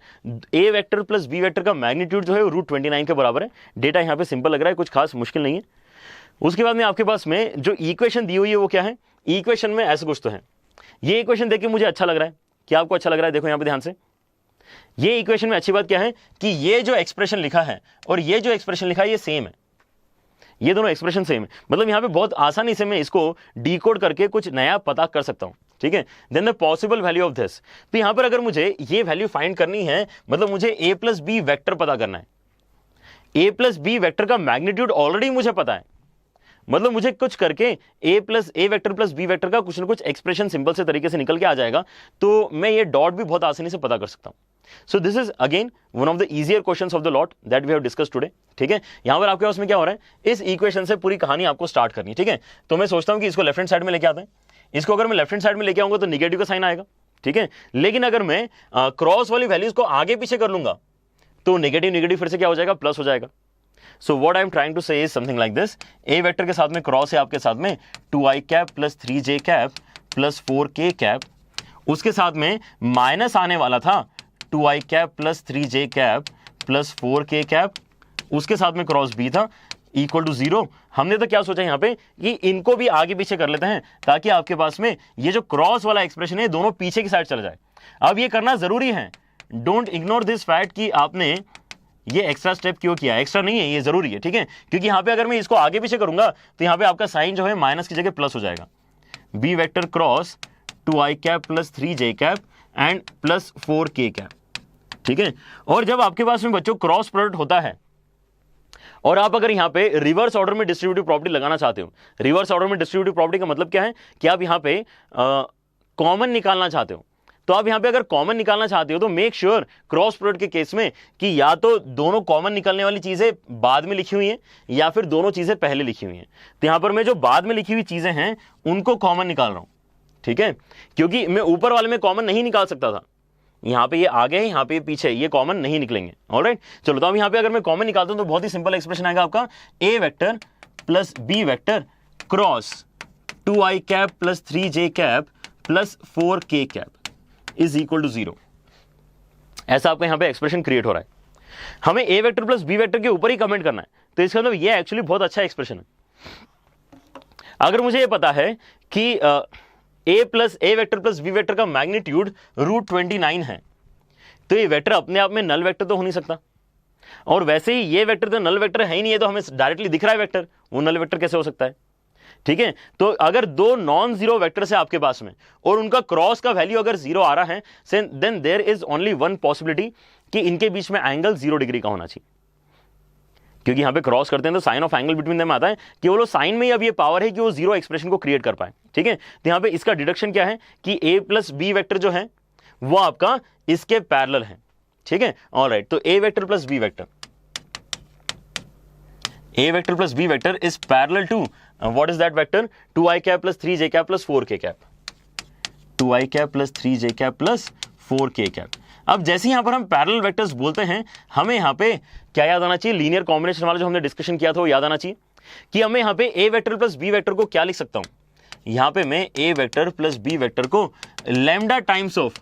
A vector plus B vector का मैग्नीट्यूड जो है √29 के बराबर है। डेटा यहाँ पे सिंपल लग रहा है, कुछ खास मुश्किल नहीं है। उसके बाद में आपके पास में जो इक्वेशन दी हुई है वो क्या है, इक्वेशन में ऐसा कुछ तो है। ये इक्वेशन देख के मुझे अच्छा लग रहा है, क्या आपको अच्छा लग रहा है? देखो यहाँ पे ध्यान से, ये इक्वेशन में अच्छी बात क्या है कि ये जो एक्सप्रेशन लिखा है और ये जो एक्सप्रेशन लिखा है ये सेम है, ये दोनों एक्सप्रेशन सेम है। मतलब यहाँ पे बहुत आसानी से मैं इसको डिकोड करके कुछ नया पता कर सकता हूं, ठीक है। Then the possible value of this, तो यहाँ पर अगर मुझे ये वैल्यू फाइंड करनी है, मतलब मुझे a प्लस बी वेक्टर पता करना है। a प्लस बी वेक्टर का मैग्नीट्यूड ऑलरेडी मुझे पता है, मतलब मुझे कुछ करके a vector plus B vector का कुछ ना कुछ एक्सप्रेशन सिंपल से तरीके से निकल के आ जाएगा, तो मैं ये डॉट भी बहुत आसानी से पता कर सकता हूं। So this is again one of the easier questions of the lot that we have discussed today, ठीक है। यहां पर आपके पास में क्या हो रहा है, इस इक्वेशन से पूरी कहानी आपको स्टार्ट करनी है, ठीक है। तो मैं सोचता हूं कि इसको लेफ्ट हैंड साइड में लेके आते हैं। इसको अगर मैं लेफ्ट हैंड साइड में लेके आऊंगा तो निगेटिव का साइन आएगा, ठीक है। लेकिन अगर मैं क्रॉस वाली वैल्यूज को आगे पीछे कर लूंगा तो नेगेटिव नेगेटिव फिर से क्या हो जाएगा, प्लस हो जाएगा। So what I am trying to say is something like this, A vector के साथ में क्रॉस है आपके साथ में 2i cap plus 3j cap plus 4k cap, उसके साथ में माइनस आने वाला था 2i cap plus 3j cap plus 4k cap, उसके साथ में क्रॉस b था इक्वल टू 0। हमने तो क्या सोचा यहाँ पे कि इनको भी आगे पीछे कर लेते हैं ताकि आपके पास में ये जो क्रॉस वाला एक्सप्रेशन है दोनों पीछे की साइड चला जाए। अब ये करना जरूरी है, डोंट इग्नोर दिस फैक्ट कि आपने ये एक्स्ट्रा स्टेप क्यों किया, एक्स्ट्रा नहीं है, ये जरूरी है, ठीक है। क्योंकि यहाँ पे अगर मैं इसको आगे पीछे करूंगा तो यहाँ पे आपका साइन जो है माइनस की जगह प्लस हो जाएगा। B vector cross 2i cap plus 3j cap and plus 4k cap, ठीक है। और जब आपके पास में बच्चों क्रॉस प्रोडक्ट होता है और आप अगर यहाँ पे रिवर्स ऑर्डर में डिस्ट्रीब्यूटिव प्रॉपर्टी लगाना चाहते हो, रिवर्स ऑर्डर में डिस्ट्रीब्यूटिव प्रॉपर्टी का मतलब क्या है कि आप यहाँ पे कॉमन निकालना चाहते हो, तो आप यहाँ पे अगर कॉमन निकालना चाहते हो तो मेक श्योर क्रॉस प्रोडक्ट के केस में कि या तो दोनों कॉमन निकलने वाली चीजें बाद में लिखी हुई हैं या फिर दोनों चीजें पहले लिखी हुई हैं। तो यहाँ पर मैं जो बाद में लिखी हुई चीजें हैं उनको कॉमन निकाल रहा हूं, ठीक है, क्योंकि मैं ऊपर वाले में कॉमन नहीं निकाल सकता था। यहाँ पे ये आगे है, यहाँ पे पीछे, ये कॉमन नहीं निकलेंगे। ऑलराइट, चलो तो अब यहाँ पे अगर मैं कॉमन निकालता हूं तो बहुत ही सिंपल एक्सप्रेशन आएगा आपका, A vector plus B vector cross 2i cap plus 3j cap plus 4k cap is equal to 0। ऐसा आपका यहां पे एक्सप्रेशन क्रिएट हो रहा है। हमें ए वेक्टर प्लस बी वेक्टर के ऊपर ही कमेंट करना है, तो इसका मतलब ये एक्चुअली बहुत अच्छा एक्सप्रेशन है। अगर मुझे ये पता है कि A vector plus B vector का मैग्नीट्यूड √29 है, तो ये वेक्टर अपने आप में नल वेक्टर तो हो नहीं सकता, और वैसे ही ये वेक्टर तो नल वेक्टर है ही नहीं है, तो हमें डायरेक्टली दिख रहा है वेक्टर, वो नल वेक्टर कैसे हो सकता है, ठीक है। तो अगर दो नॉन जीरो वेक्टर्स है आपके पास में और उनका क्रॉस का वैल्यू अगर 0 आ रहा है, then there is only one possibility कि इनके बीच में एंगल 0 डिग्री का होना चाहिए, क्योंकि यहां पे क्रॉस करते हैं तो sine of angle between them आता है, केवल साइन में ही अब ये पावर है कि वो 0 एक्सप्रेशन को क्रिएट कर पाए, ठीक है। तो यहां पे इसका डिडक्शन क्या है कि ए प्लस बी वेक्टर जो है वो आपका इसके पैरेलल है, ठीक है। ऑलराइट, तो A vector plus B vector, A vector plus B vector is parallel to what is that vector? 2i cap plus 3j cap plus 4k cap, 2i cap plus 3j cap plus 4k cap। अब जैसे यहां पर हम parallel vectors बोलते हैं, हमें यहां पे क्या याद आना चाहिए, लीनियर कॉम्बिनेशन वाला जो हमने डिस्कशन किया था वो याद आना चाहिए कि हमें यहां पे A vector plus B vector को क्या लिख सकता हूं, यहां पे मैं A vector plus B vector को lambda times of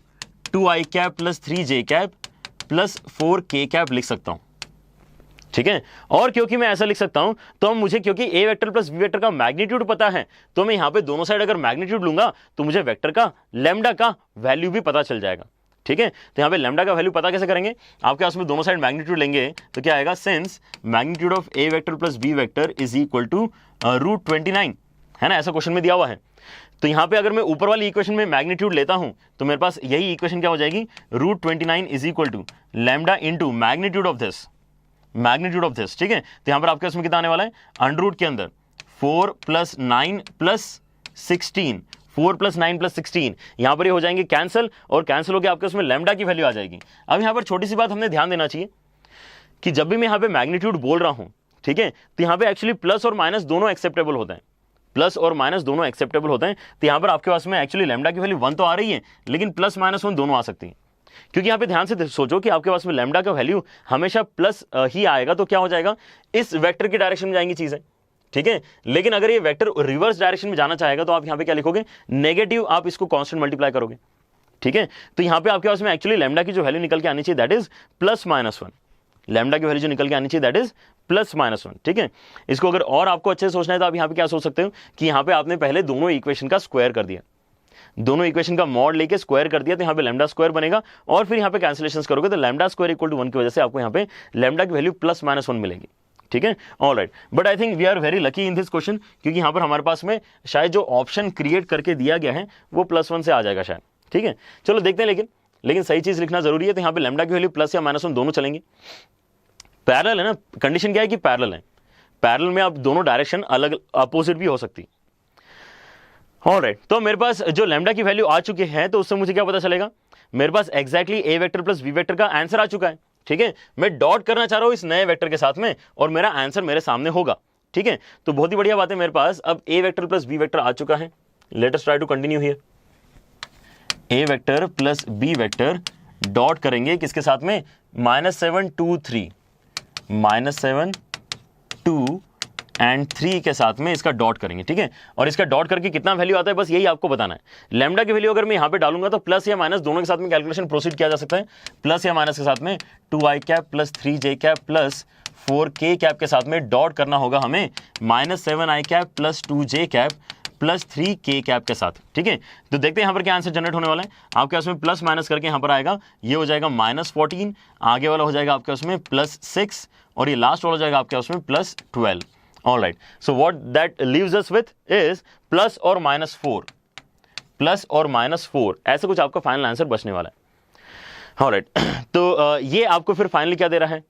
2i cap plus 3j cap plus 4k cap लिख सकता हूं, ठीक है। और क्योंकि मैं ऐसा लिख सकता हूं तो मुझे, क्योंकि ए वेक्टर प्लस बी वेक्टर का मैग्नीट्यूड पता है, तो मैं यहां पे दोनों साइड अगर मैग्नीट्यूड लूंगा तो मुझे वेक्टर का लैम्डा का वैल्यू भी पता चल जाएगा, ठीक है। तो यहां पे लैम्डा का वैल्यू पता कैसे करेंगे, आपके पास में दोनों साइड मैग्नीट्यूड लेंगे तो क्या आएगा, since magnitude of A vector plus B vector is equal to √29, है ना, ऐसा क्वेश्चन में दिया हुआ है। तो यहां पे अगर मैं ऊपर वाली इक्वेशन में मैग्नीट्यूड लेता हूं तो मेरे पास यही इक्वेशन क्या हो जाएगी, √29 is equal to lambda into magnitude of this magnitude of this, ठीक है। तो यहां पर आपके उसमें कितना आने वाला है, अंडर रूट के अंदर 4 + 9 + 16, 4 + 9 + 16, यहां पर ये हो जाएंगे कैंसिल, और कैंसिल होकर आपके उसमें लैम्डा की वैल्यू आ जाएगी। अब यहां पर छोटी सी बात हमने ध्यान देना चाहिए कि जब भी मैं यहां पे मैग्नीट्यूड बोल रहा हूं, ठीक है, तो यहां पे एक्चुअली प्लस और माइनस दोनों एक्सेप्टेबल होते हैं, प्लस और माइनस दोनों एक्सेप्टेबल होते हैं। तो यहां पर आपके पास में एक्चुअली लैम्डा की वैल्यू 1 तो आ रही है, लेकिन प्लस माइनस 1 दोनों आ सकती है, क्योंकि यहां पे ध्यान से सोचो कि आपके पास में लैम्डा का वैल्यू हमेशा प्लस ही आएगा, तो क्या हो जाएगा, इस वेक्टर की डायरेक्शन में जाएंगी चीजें, ठीक है। लेकिन अगर ये वेक्टर रिवर्स डायरेक्शन में जाना चाहेगा तो आप यहां पे क्या लिखोगे, नेगेटिव, आप इसको कांस्टेंट मल्टीप्लाई करोगे, ठीक है। तो यहां पे आपके पास में एक्चुअली लैम्डा की जो वैल्यू निकल के आनी चाहिए दैट इज +-1, लैम्डा की वैल्यू जो निकल के आनी चाहिए दैट इज +-1, ठीक है। इसको अगर और आपको अच्छे से सोचना है तो आप यहां पे क्या सोच सकते हो कि यहां पे आपने पहले दोनों इक्वेशन का स्क्वायर कर दिया, दोनों इक्वेशन का मॉड लेके स्क्वायर कर दिया, तो यहां पे लैम्डा स्क्वायर बनेगा, और फिर यहां पे कैंसिलेशंस करोगे तो लैम्डा स्क्वायर = 1 की वजह से आपको यहां पे लैम्डा की वैल्यू +-1 मिलेगी, ठीक है। Alright, but I think we are very lucky in this question, क्योंकि यहां पर हमारे पास में शायद जो ऑप्शन क्रिएट करके दिया गया है वो +1 से आ जाएगा शायद, ठीक है। चलो देखते हैं, लेकिन सही चीज लिखना जरूरी है। तो यहां पे लैम्डा की वैल्यू प्लस या -1 दोनों चलेंगे, पैरेलल है ना, कंडीशन क्या है कि पैरेलल है, पैरेलल में आप दोनों डायरेक्शन अलग अपोजिट भी हो सकती है। ऑलराइट, तो मेरे पास जो लैम्डा की वैल्यू आ चुकी है, तो उससे मुझे क्या पता चलेगा, मेरे पास एक्जैक्टली ए वेक्टर प्लस बी वेक्टर का आंसर आ चुका है, ठीक है। मैं डॉट करना चाह रहा हूं इस नए वेक्टर के साथ में, और मेरा आंसर मेरे सामने होगा, ठीक है। तो बहुत ही बढ़िया बात है, मेरे पास अब A vector plus B vector आ चुका है। Let us try to continue here, A vector plus B vector dot करेंगे किसके साथ में, -7 2 3, -7 2 और 3 के साथ में इसका डॉट करेंगे, ठीक है। और इसका डॉट करके कितना वैल्यू आता है, बस यही आपको बताना है। लैम्डा की वैल्यू अगर मैं यहां पे डालूंगा तो प्लस या माइनस दोनों के साथ में कैलकुलेशन प्रोसीड किया जा सकता है, प्लस या माइनस के साथ में 2i cap plus 3j cap plus 4k cap के साथ में डॉट करना होगा हमें -7i cap plus 2j cap plus 3k cap के साथ, ठीक है। तो देखते हैं यहाँ पर क्या आंसर जनरेट होने वाला है। आपके उसमें प्लस माइनस करके यहाँ पर आएगा, ये हो जाएगा -14, आगे वाला हो जाएगा आपके उसमें +6, और ये लास्ट वाला हो जाएगा आपके उसमें +12। Alright, so what that leaves us with is +4, +4, ऐसे कुछ आपका फाइनल आंसर बचने वाला है। ऑलराइट, तो ये आपको फिर फाइनली क्या दे रहा है,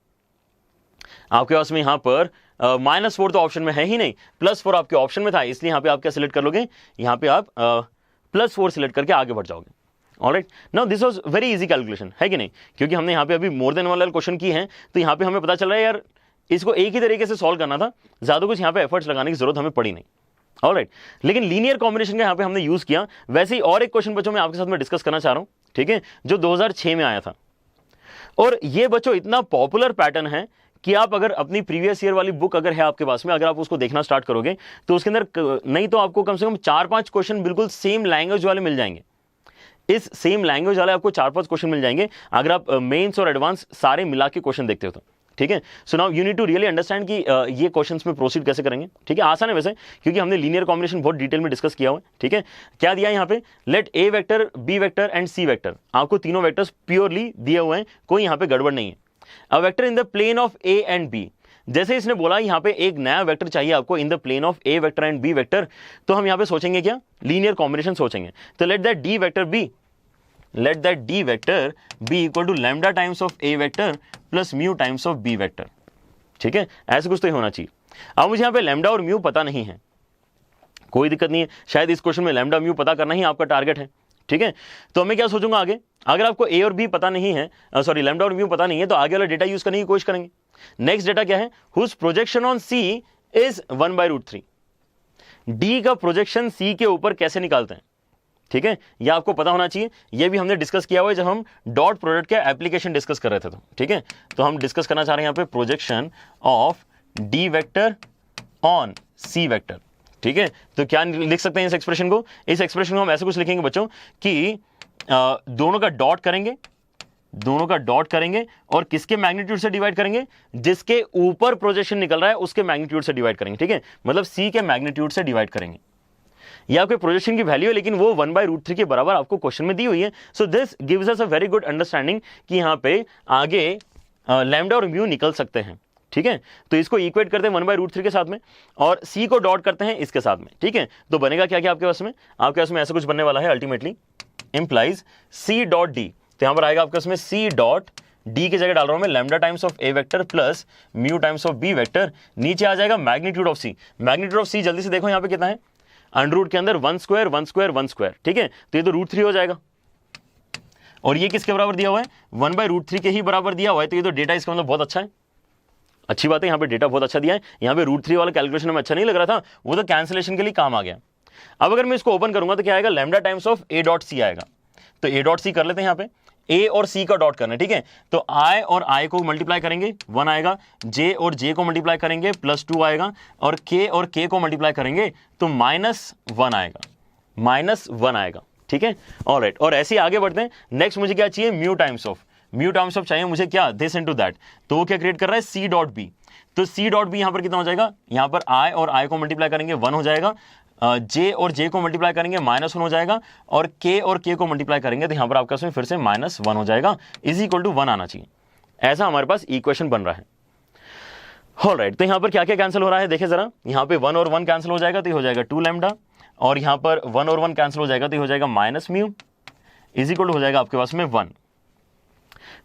आपके पास में यहाँ पर -4 तो ऑप्शन में है ही नहीं, +4 आपके ऑप्शन में था, इसलिए यहाँ पे आप क्या सिलेक्ट कर लोगे, यहाँ पे आप +4 सिलेक्ट करके आगे बढ़ जाओगे। Alright, now this was very easy calculation, है कि नहीं, क्योंकि हमने यहाँ पे अभी मोर देन वन क्वेश्चन की है, तो यहाँ पे हमें पता चल रहा है यार इसको एक ही तरीके से सॉल्व करना था, ज्यादा कुछ यहाँ पे एफर्ट्स लगाने की जरूरत हमें पड़ी नहीं। ऑलराइट, लेकिन लीनियर कॉम्बिनेशन का यहाँ पे हमने यूज किया। वैसे ही और एक क्वेश्चन बच्चों मैं आपके साथ में डिस्कस करना चाह रहा हूँ, ठीक है, जो 2006 में आया था, और ये बच्चों इतना पॉपुलर पैटर्न है कि आप अगर अपनी प्रीवियस ईयर वाली बुक अगर है आपके पास में, अगर आप उसको देखना स्टार्ट करोगे तो उसके अंदर नहीं तो आपको कम से कम 4-5 क्वेश्चन बिल्कुल सेम लैंग्वेज वाले मिल जाएंगे। इस सेम लैंग्वेज वाले आपको 4-5 क्वेश्चन मिल जाएंगे अगर आप मेंस और एडवांस सारे मिला के क्वेश्चन देखते हो तो, ठीक है। So now you need to really understand कि ये क्वेश्चंस में प्रोसीड कैसे करेंगे, ठीक है। आसान है वैसे, क्योंकि हमने लीनियर कॉम्बिनेशन बहुत डिटेल में डिस्कस किया हुआ है, ठीक है। क्या दिया है यहाँ पे, let A vector, B vector and C vector, आपको तीनों वेक्टर्स प्योरली दिए हुए हैं, कोई यहाँ पे गड़बड़ नहीं है। A vector in the plane of A and B, जैसे इसने बोला यहाँ पे एक नया वेक्टर चाहिए आपको in the plane of A vector and B vector, तो हम यहाँ पे सोचेंगे क्या, लीनियर कॉम्बिनेशन सोचेंगे। तो let that D vector be, let that d vector be equal to lambda times of a vector plus mu times of b vector, ठीक है, ऐसा कुछ तो ही होना चाहिए। अब मुझे यहाँ पे लैम्डा और म्यू पता नहीं है, कोई दिक्कत नहीं है, शायद इस क्वेश्चन में लैम्डा म्यू पता करना ही आपका टारगेट है, ठीक है। तो मैं क्या सोचूंगा आगे, अगर आपको ए और बी पता नहीं है, सॉरी लैम्डा और म्यू पता नहीं है, तो आगे वाला डेटा यूज करने की कोशिश करेंगे। नेक्स्ट डेटा क्या है, whose projection on C is 1/√3, D का प्रोजेक्शन सी के ऊपर कैसे निकालते हैं, ठीक है, यह आपको पता होना चाहिए। यह भी हमने डिस्कस किया हुआ है जब हम डॉट प्रोडक्ट के एप्लीकेशन डिस्कस कर रहे थे, तो ठीक है। तो हम डिस्कस करना चाह रहे हैं यहाँ पे projection of D vector on C vector, ठीक है। तो क्या लिख सकते हैं इस एक्सप्रेशन को, इस एक्सप्रेशन को हम ऐसे कुछ लिखेंगे बच्चों कि दोनों का डॉट करेंगे, दोनों का डॉट करेंगे और किसके मैग्नीट्यूड से डिवाइड करेंगे, जिसके ऊपर प्रोजेक्शन निकल रहा है उसके मैग्नीट्यूड से डिवाइड करेंगे, ठीक है। मतलब सी के मैग्नीट्यूड से डिवाइड करेंगे। यह आपके प्रोजेक्शन की वैल्यू है, लेकिन वो 1/√3 के बराबर आपको क्वेश्चन में दी हुई है। So this gives us a very good understanding कि यहाँ पे आगे लैम्डा और म्यू निकल सकते हैं, ठीक है। तो इसको इक्वेट करते हैं 1/√3 के साथ में और सी को डॉट करते हैं इसके साथ में, ठीक है। तो बनेगा क्या क्या आपके पास में, आपके पास में ऐसा कुछ बनने वाला है, ultimately implies C dot D, तो यहां पर आएगा आपके पास में सी डॉट डी की जगह डाल रहा हूं मैं lambda times of A vector plus mu times of B vector, नीचे आ जाएगा magnitude of C. Magnitude of C जल्दी से देखो यहाँ पे कितना है, अंडर रूट के अंदर 1 स्क्वायर 1 स्क्वायर 1 स्क्वायर, ठीक है, तो ये तो √3 हो जाएगा। और ये किसके बराबर दिया हुआ है, 1/√3 के ही बराबर दिया हुआ है, तो ये तो डेटा इसका मतलब बहुत अच्छा है, अच्छी बात है, यहाँ पे डेटा बहुत अच्छा दिया है। यहाँ पे √3 वाला कैलकुलेशन में अच्छा नहीं लग रहा था, वो तो कैंसिलेशन के लिए काम आ गया। अब अगर मैं इसको ओपन करूंगा तो क्या आएगा, lambda times of A dot C आएगा। तो ए डॉट सी कर लेते हैं, यहाँ पे ए और सी का डॉट करना है, ठीक है। तो आई और आई को मल्टीप्लाई करेंगे 1 आएगा, जे और जे को मल्टीप्लाई करेंगे +2 आएगा, और के को मल्टीप्लाई करेंगे तो -1 आएगा, -1 आएगा, ठीक है। ऑलराइट, और ऐसे ही आगे बढ़ते हैं। नेक्स्ट मुझे क्या चाहिए, म्यू टाइम्स ऑफ चाहिए मुझे क्या, दिस इनटू दैट, तो वो क्या क्रिएट कर रहा है, सी डॉट बी। तो सी डॉट बी यहाँ पर कितना हो जाएगा, यहाँ पर आई और आई को मल्टीप्लाई करेंगे 1 हो जाएगा, जे और जे को मल्टीप्लाई करेंगे -1 हो जाएगा, और के को मल्टीप्लाई करेंगे तो यहाँ पर आपका उसमें फिर से -1 हो जाएगा, इज इक्वल टू 1 आना चाहिए। ऐसा हमारे पास इक्वेशन बन रहा है। ऑलराइट, तो यहाँ पर क्या क्या कैंसिल हो रहा है, देखिए जरा, यहाँ पे 1 और 1 कैंसिल हो जाएगा तो ये हो जाएगा 2 लैम्डा, और यहाँ पर 1 और 1 कैंसिल हो जाएगा तो ये हो जाएगा -म्यू, इज इक्वल टू हो जाएगा आपके पास में 1।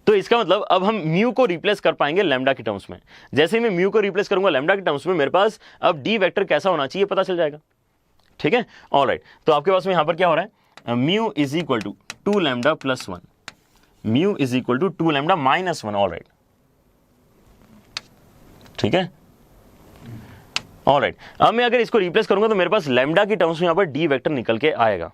तो इसका मतलब अब हम म्यू को रिप्लेस कर पाएंगे लैम्डा के टर्म्स में। जैसे ही मैं म्यू को रिप्लेस करूंगा लैम्डा के टर्म्स में, मेरे पास अब डी वेक्टर कैसा होना चाहिए पता चल जाएगा, ठीक है। ऑलराइट, तो आपके पास में यहां पर क्या हो रहा है, mu is equal to 2 lambda + 1, mu is equal to 2 lambda -1। Alright, ठीक है। ऑलराइट, अब मैं अगर इसको रिप्लेस करूंगा तो मेरे पास लैम्डा की टर्म्स में यहां पर डी वेक्टर निकल के आएगा,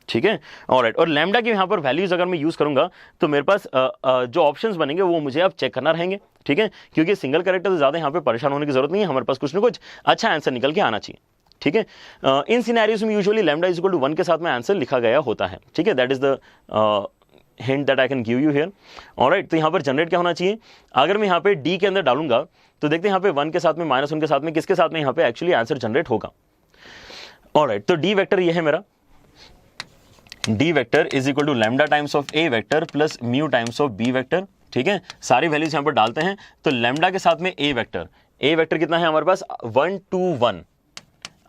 ठीक है। ऑलराइट, और लैम्डा की यहां पर वैल्यूज अगर मैं यूज करूंगा तो मेरे पास जो ऑप्शंस बनेंगे वो मुझे अब चेक करना रहेंगे, ठीक है, क्योंकि सिंगल कैरेक्टर से ज्यादा यहां पे परेशान होने की जरूरत नहीं है, हमारे पास कुछ ना कुछ अच्छा आंसर निकल के आना चाहिए, ठीक है। इन सिनेरियोस में usually lambda is equal to 1 के साथ में आंसर लिखा गया होता है, ठीक है, that is the hint that I can give you here. Alright, तो यहाँ पर जनरेट क्या होना चाहिए, अगर मैं यहाँ पे डी के अंदर डालूंगा तो देखते हैं यहाँ पे 1 के साथ में -1 के साथ में किसके साथ में यहाँ पे एक्चुअली आंसर जनरेट होगा। ऑलराइट, तो डी वेक्टर ये है मेरा, D vector is equal to lambda times of A vector plus mu times of B vector, ठीक है। सारी वैल्यूज यहाँ पर डालते हैं, तो लैम्डा के साथ में ए वेक्टर कितना है हमारे पास, 1 2 1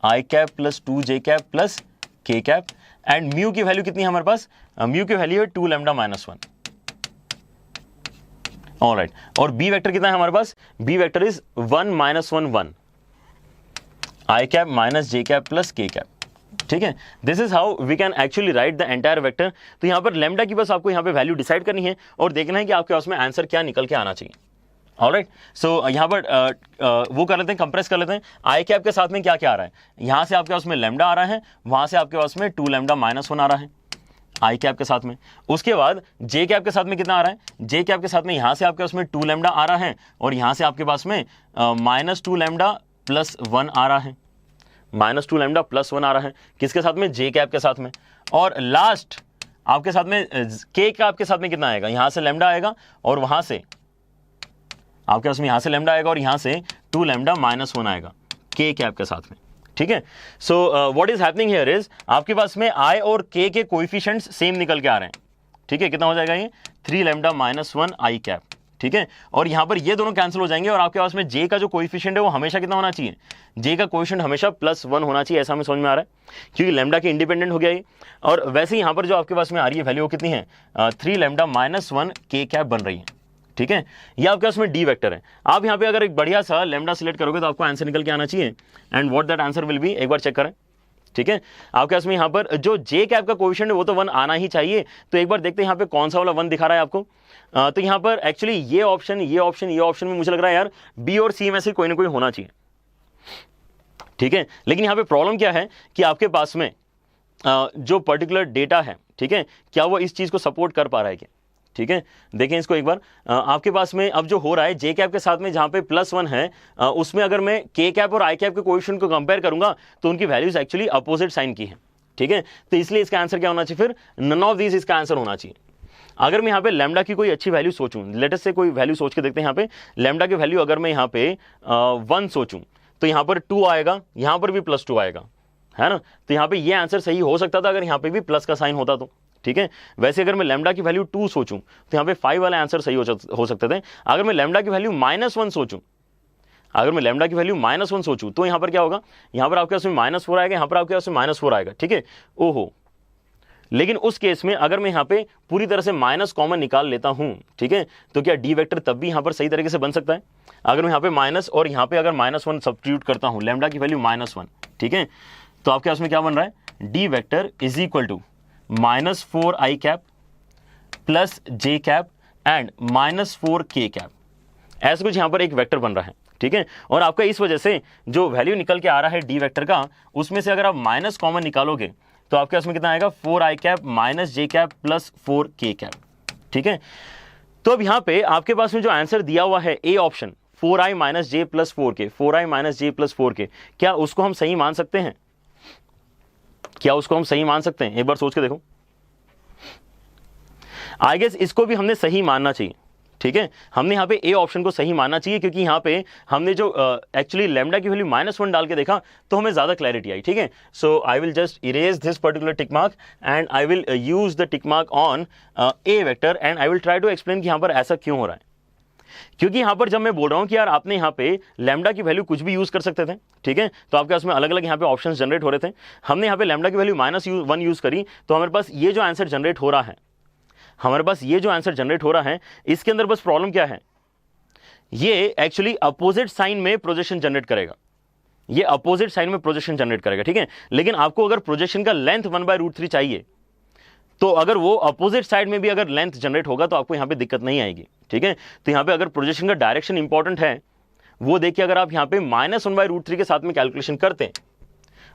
I cap plus 2 J cap plus K cap, and mu की वैल्यू कितनी है हमारे पास, म्यू की वैल्यू है 2 लैम्डा -1। ऑलराइट, और बी वेक्टर कितना है हमारे पास, B vector is 1 -1 1 I cap minus J cap plus K cap, ठीक है। This is how we can actually write the entire vector. तो यहाँ पर लैम्डा की बस आपको यहाँ पे वैल्यू डिसाइड करनी है और देखना है कि आपके पास में आंसर क्या निकल के आना चाहिए। ऑलराइट, सो यहाँ पर वो कर लेते हैं, कंप्रेस कर लेते हैं। आई कैप के साथ में क्या क्या आ रहा है, यहाँ से आपके पास में लैम्डा आ रहा है, वहां से आपके पास में 2 लैम्डा -1 आ रहा है आई कैप के साथ में। उसके बाद जे कैप के साथ में कितना आ रहा है, जे कैप के साथ में यहाँ से आपके पास में 2 लैम्डा आ रहा है, और यहाँ से आपके पास में -2 लैम्डा +1 आ रहा है, -2 लैम्डा +1 आ रहा है किसके साथ में, जे कैप के साथ में। और लास्ट आपके साथ में के कैप के साथ में कितना आएगा, यहाँ से लैम्डा आएगा और वहां से आपके पास में यहाँ से लैम्डा आएगा और यहाँ से 2 लैम्डा -1 आएगा के कैप के साथ में, ठीक है। So what is happening here is आपके पास में आई और के कोएफिशिएंट्स सेम निकल के आ रहे हैं, ठीक है। कितना हो जाएगा ये, 3 लैम्डा -1 आई कैप, ठीक है। और यहाँ पर ये दोनों कैंसिल हो जाएंगे और आपके पास में जे का जो कोएफिशिएंट है वो हमेशा कितना होना चाहिए, जे का कोएफिशिएंट हमेशा +1 होना चाहिए, ऐसा हमें समझ में आ रहा है क्योंकि लैम्डा के इंडिपेंडेंट हो गया ये। और वैसे ही यहाँ पर जो आपके पास में आ रही है वैल्यू कितनी है, 3 लैम्डा -1 के कैप बन रही है, ठीक है। ये आपके पास में डी वेक्टर है। आप यहाँ पे अगर एक बढ़िया सा लैम्डा सिलेक्ट करोगे तो आपको आंसर निकल के आना चाहिए, and what that answer will be, एक बार चेक करें, ठीक है। आपके पास में यहाँ पर जो जे कैप का कोएफिशिएंट है वो तो 1 आना ही चाहिए, तो एक बार देखते हैं यहाँ पे कौन सा वाला 1 दिखा रहा है आपको। तो यहाँ पर एक्चुअली ये ऑप्शन में मुझे लग रहा है यार बी और सी में से कोई ना कोई होना चाहिए, ठीक है। लेकिन यहाँ पे प्रॉब्लम क्या है कि आपके पास में जो पर्टिकुलर डेटा है, ठीक है, क्या वो इस चीज को सपोर्ट कर पा रहा है क्या, ठीक है। देखें इसको एक बार, आपके पास में अब जो हो रहा है जे कैप के साथ में जहां पे +1 है, उसमें अगर मैं के कैप और आई कैप के कोएफिशिएंट को कंपेयर करूंगा तो उनकी वैल्यूज एक्चुअली अपोजिट साइन की है, ठीक है। तो इसलिए इसका आंसर क्या होना चाहिए, फिर नन ऑफ दीज इसका आंसर होना चाहिए। अगर मैं यहाँ पे लैम्डा की कोई अच्छी वैल्यू सोचूं, लेटेस्ट से कोई वैल्यू सोच के देखते हैं, यहाँ पे लैम्डा की वैल्यू अगर मैं यहाँ पे 1 सोचूं तो यहाँ पर 2 आएगा, यहाँ पर भी +2 आएगा, है ना। तो यहाँ पे ये आंसर सही हो सकता था अगर यहाँ पे भी प्लस का साइन होता तो, ठीक है। वैसे अगर मैं लैम्डा की वैल्यू 2 सोचूं तो यहाँ पे 5 वाला आंसर सही हो सकते थे। अगर मैं लैम्डा की वैल्यू -1 सोचूं, अगर मैं लैम्डा की वैल्यू -1 सोचूं तो यहाँ पर क्या होगा, यहाँ पर आपके पास में -4 आएगा, यहाँ पर आपके पास में -4 आएगा, ठीक है। ओहो, लेकिन उस केस में अगर मैं यहाँ पे पूरी तरह से माइनस कॉमन निकाल लेता हूं, ठीक है, तो क्या डी वेक्टर तब भी यहाँ पर सही तरीके से बन सकता है? अगर मैं यहाँ पे माइनस और यहाँ पे अगर -1 सब्स्टिट्यूट करता हूं, लैम्डा की वैल्यू -1, ठीक है, तो आपके पास में क्या बन रहा है? D vector is equal to -4i cap plus J cap and -4k cap, ऐसा कुछ यहाँ पर एक वेक्टर बन रहा है, ठीक है। और आपका इस वजह से जो वैल्यू निकल के आ रहा है डी वेक्टर का, उसमें से अगर आप माइनस कॉमन निकालोगे तो आपके पास में कितना आएगा? 4i cap minus J cap plus 4k cap, ठीक है। तो अब यहाँ पे आपके पास में जो आंसर दिया हुआ है A option 4i minus J plus 4k, 4i minus J plus 4k, क्या उसको हम सही मान सकते हैं? क्या उसको हम सही मान सकते हैं? एक बार सोच के देखो। आई गेस इसको भी हमने सही मानना चाहिए, ठीक है। हमने यहाँ पे ए ऑप्शन को सही मानना चाहिए, क्योंकि यहाँ पे हमने जो एक्चुअली लैम्डा की वैल्यू -1 डाल के देखा तो हमें ज्यादा क्लैरिटी आई, ठीक है। So I will just erase this particular tick mark and I will use the tick mark on a vector and I will try to explain कि यहाँ पर ऐसा क्यों हो रहा है। क्योंकि यहाँ पर जब मैं बोल रहा हूँ कि यार आपने यहाँ पे लैम्डा की वैल्यू कुछ भी यूज कर सकते थे, ठीक है, तो आपके पास में अलग अलग यहाँ पे ऑप्शंस जनरेट हो रहे थे। हमने यहाँ पे लैम्डा की वैल्यू -1 यूज करी, तो हमारे पास ये जो आंसर जनरेट हो रहा है, हमारे पास ये जो आंसर जनरेट हो रहा है, इसके अंदर बस प्रॉब्लम क्या है? ये एक्चुअली अपोजिट साइन में प्रोजेक्शन जनरेट करेगा, ये अपोजिट साइन में प्रोजेक्शन जनरेट करेगा, ठीक है। लेकिन आपको अगर प्रोजेक्शन का लेंथ 1/√3 चाहिए, तो अगर वो अपोजिट साइड में भी अगर लेंथ जनरेट होगा तो आपको यहां पे दिक्कत नहीं आएगी, ठीक है। तो यहां पे अगर प्रोजेक्शन का डायरेक्शन इंपॉर्टेंट है, वो देखिए, अगर आप यहां पे -1/√3 के साथ में कैलकुलेशन करते हैं,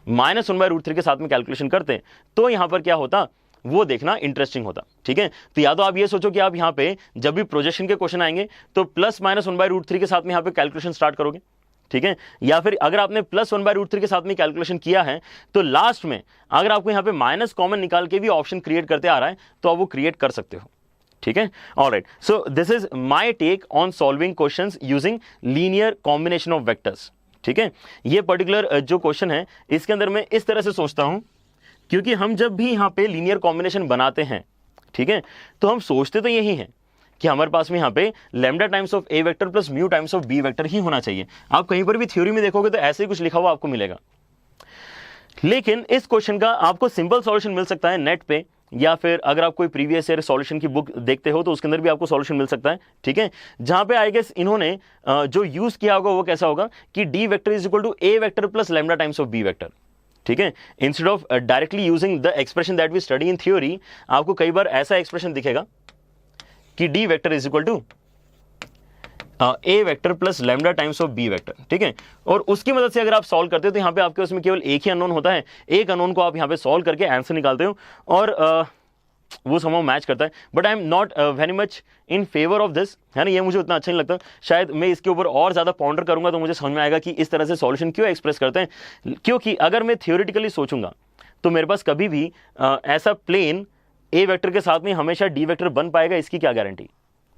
-1/√3 के साथ में कैलकुलेशन करते हैं, तो यहां पर क्या होता वो देखना इंटरेस्टिंग होता, ठीक है। तो या तो आप ये सोचो कि आप यहां पे जब भी प्रोजेक्शन के क्वेश्चन आएंगे तो +-1/√3 के साथ में यहां पे कैलकुलेशन स्टार्ट करोगे, ठीक है। या फिर अगर आपने +1/√3 के साथ में कैलकुलेशन किया है, तो लास्ट में अगर आपको यहां पे माइनस कॉमन निकाल के भी ऑप्शन क्रिएट करते आ रहा है, तो आप वो क्रिएट कर सकते हो, ठीक है। Alright, so this is my take on solving questions using linear combination of vectors, ठीक है। ये पर्टिकुलर जो क्वेश्चन है, इसके अंदर मैं इस तरह से सोचता हूं, क्योंकि हम जब भी यहां पे लीनियर कॉम्बिनेशन बनाते हैं, ठीक है, तो हम सोचते तो यही हैं कि हमारे पास में यहां पे lambda times of A vector plus mu times of B vector ही होना चाहिए। आप कहीं पर भी थ्योरी में देखोगे तो ऐसे ही कुछ लिखा हुआ आपको मिलेगा। लेकिन इस क्वेश्चन का आपको सिंपल सॉल्यूशन मिल सकता है नेट पे, या फिर अगर आप कोई प्रीवियस ईयर सॉल्यूशन की बुक देखते हो तो उसके अंदर भी आपको सॉल्यूशन मिल सकता है, ठीक है। जहां पे आई गेस इन्होंने जो यूज किया होगा वो कैसा होगा कि D vector is equal to A vector plus lambda times of B vector, ठीक है। Instead of directly using the expression that we study in theory, आपको कई बार ऐसा एक्सप्रेशन दिखेगा कि D vector is equal to A vector plus lambda times of B vector, ठीक है। और उसकी मदद से अगर आप सॉल्व करते हो तो यहाँ पे आपके उसमें केवल एक ही अननोन होता है, एक अननोन को आप यहाँ पे सॉल्व करके आंसर निकालते हो और वो समहाउ मैच करता है। But I am not very much in favour of this, है ना, ये मुझे उतना अच्छा नहीं लगता। शायद मैं इसके ऊपर और ज्यादा पॉन्डर करूंगा तो मुझे समझ में आएगा कि इस तरह से सॉल्यूशन क्यों एक्सप्रेस करते हैं। क्योंकि अगर मैं थियोरेटिकली सोचूंगा तो मेरे पास कभी भी ऐसा प्लेन ए वेक्टर के साथ में हमेशा डी वेक्टर बन पाएगा, इसकी क्या गारंटी,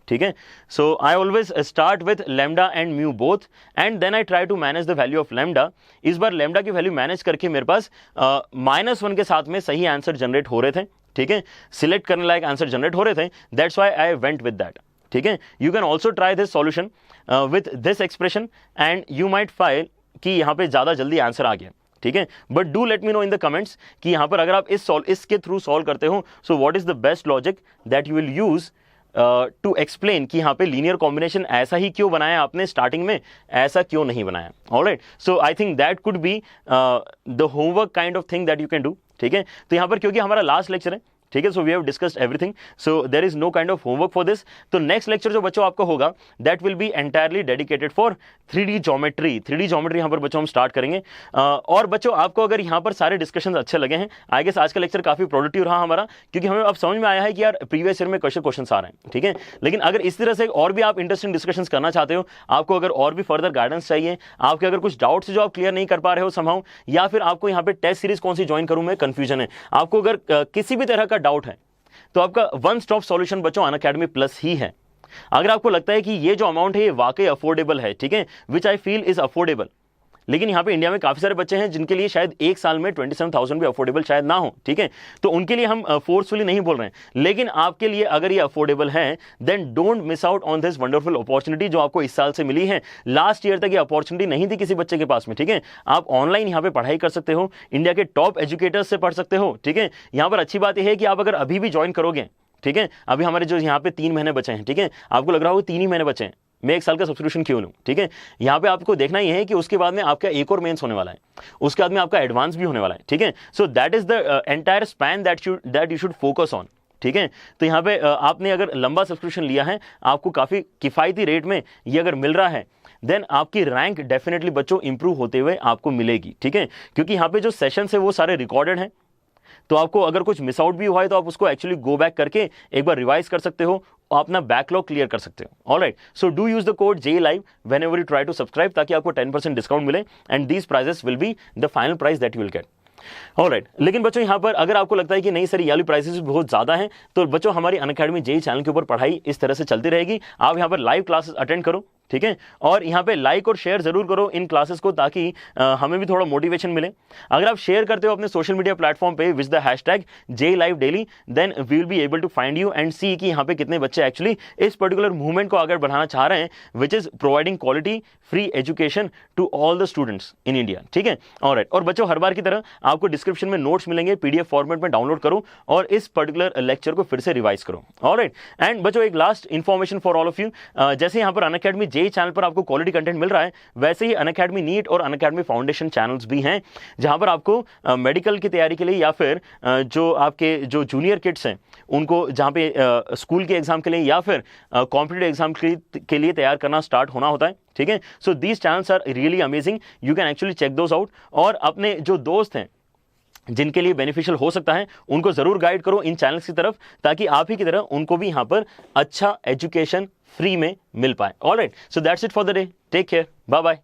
ठीक है। So I always start with lambda and mu both and then I try to manage the value of lambda. इस बार लैम्डा की वैल्यू मैनेज करके मेरे पास -1 के साथ में सही आंसर जनरेट हो रहे थे, ठीक है, सिलेक्ट करने लायक आंसर जनरेट हो रहे थे, that's why I went with that, ठीक है। You can also try this solution with this expression and you might find कि यहाँ पे ज्यादा जल्दी आंसर आ गया, ठीक है। But do let me know in the comments कि यहाँ पर अगर आप इसके थ्रू सॉल्व करते हो, so what is the best logic that you will use to explain कि यहाँ पे लीनियर कॉम्बिनेशन ऐसा ही क्यों बनाया आपने, स्टार्टिंग में ऐसा क्यों नहीं बनाया। Alright, so I think that could be the homework kind of thing that you can do, ठीक है। तो यहाँ पर क्योंकि हमारा लास्ट लेक्चर है, ठीक है, so we have discussed everything, so there is no kind of homework for this. तो नेक्स्ट लेक्चर जो बच्चों आपका होगा that will be entirely dedicated for 3D geometry. 3D geometry यहाँ पर बच्चों हम स्टार्ट करेंगे। और बच्चों आपको अगर यहाँ पर सारे डिस्कशन अच्छे लगे हैं, आई गेस आज का लेक्चर काफी प्रोडक्टिव रहा हमारा, क्योंकि हमें अब समझ में आया है कि यार प्रीवियस ईयर में क्वेश्चन आ रहे हैं, ठीक है। लेकिन अगर इस तरह से और भी आप इंटरेस्टिंग डिस्कशन करना चाहते हो, आपको अगर और भी फर्दर गाइडेंस चाहिए, आपके अगर कुछ डाउट्स जो आप क्लियर नहीं कर पा रहे हो समहाउ, या फिर आपको यहाँ पे टेस्ट सीरीज कौन सी ज्वाइन करूं मैं कंफ्यूजन है, आपको अगर किसी भी तरह का डाउट है, तो आपका वन स्टॉप सॉल्यूशन बच्चों अनअकैडमी प्लस ही है। अगर आपको लगता है कि ये जो अमाउंट है ये वाकई अफोर्डेबल है, ठीक है, विच आई फील इज अफोर्डेबल, लेकिन यहाँ पे इंडिया में काफी सारे बच्चे हैं जिनके लिए शायद एक साल में 27,000 भी अफोर्डेबल शायद ना हो, ठीक है। तो उनके लिए हम फोर्सफुली नहीं बोल रहे हैं, लेकिन आपके लिए अगर ये अफोर्डेबल है then don't miss out on this wonderful opportunity जो आपको इस साल से मिली है। लास्ट ईयर तक ये अपॉर्चुनिटी नहीं थी किसी बच्चे के पास में, ठीक है। आप ऑनलाइन यहाँ पे पढ़ाई कर सकते हो, इंडिया के टॉप एजुकेटर्स से पढ़ सकते हो, ठीक है। यहाँ पर अच्छी बात यह है कि आप अगर अभी भी ज्वाइन करोगे, ठीक है, अभी हमारे जो यहाँ पे 3 महीने बचे हैं, ठीक है, आपको लग रहा होगा 3 ही महीने बचे हैं, मैं 1 साल का सब्सक्रिप्शन क्यों लूं, ठीक है। यहाँ पे आपको देखना ही है कि उसके बाद में आपका एक और मेंस होने वाला है, उसके बाद में आपका एडवांस भी होने वाला है, ठीक है। So that is the entire span that you should focus on, ठीक है। तो यहाँ पे आपने अगर लंबा सब्सक्रिप्शन लिया है, आपको काफी किफायती रेट में ये अगर मिल रहा है, देन आपकी रैंक डेफिनेटली बच्चों इंप्रूव होते हुए आपको मिलेगी, ठीक है। क्योंकि यहाँ पे जो सेशन है वो सारे रिकॉर्डेड हैं, तो आपको अगर कुछ मिस आउट भी हुआ है तो आप उसको एक्चुअली गो बैक करके एक बार रिवाइज कर सकते हो, अपना बैकलॉग क्लियर कर सकते हो। Alright, so do use the code JE Live whenever you try to subscribe, ताकि आपको 10% डिस्काउंट मिले and these prices will be the final price that you will get. Alright, लेकिन बच्चों यहाँ पर अगर आपको लगता है कि नहीं सर ये वाली प्राइसेस बहुत ज्यादा हैं, तो बच्चों हमारी अनअकैडमी JE चैनल के ऊपर पढ़ाई इस तरह से चलती रहेगी। आप यहाँ पर लाइव क्लासेस अटेंड करो, ठीक है, और यहाँ पे लाइक और शेयर जरूर करो इन क्लासेस को, ताकि हमें भी थोड़ा मोटिवेशन मिले। अगर आप शेयर करते हो अपने सोशल मीडिया प्लेटफॉर्म पे with the hashtag JE Live Daily, then we will be able to find you and see कि यहाँ पे कितने बच्चे एक्चुअली इस पर्टिकुलर मूवमेंट को आगे बढ़ाना चाह रहे हैं, which is providing quality free education to all the students in India, ठीक है। ऑलराइट, और बच्चों हर बार की तरह आपको डिस्क्रिप्शन में नोट्स मिलेंगे, PDF फॉर्मेट में डाउनलोड करो और इस पर्टिकुलर लेक्चर को फिर से रिवाइज करो। ऑलराइट, एंड बच्चों एक last information for all of you, जैसे यहाँ पर अनअकैडमी JE चैनल पर आपको क्वालिटी कंटेंट मिल रहा है, वैसे ही अनअकैडमी नीट और अनअकैडमी फाउंडेशन चैनल्स भी हैं, जहां पर आपको मेडिकल की तैयारी के लिए या फिर जो आपके जो जूनियर किड्स हैं उनको जहां पे स्कूल के एग्जाम के लिए या फिर कॉम्पिटिटिव एग्जाम के लिए तैयार करना स्टार्ट होना होता है, ठीक है। So these channels are really amazing, you can actually check those out, और अपने जो दोस्त हैं जिनके लिए बेनिफिशियल हो सकता है उनको जरूर गाइड करो इन चैनल्स की तरफ, ताकि आप ही की तरह उनको भी यहाँ पर अच्छा एजुकेशन फ्री में मिल पाए। Alright, so that's it for the day, take care, bye bye.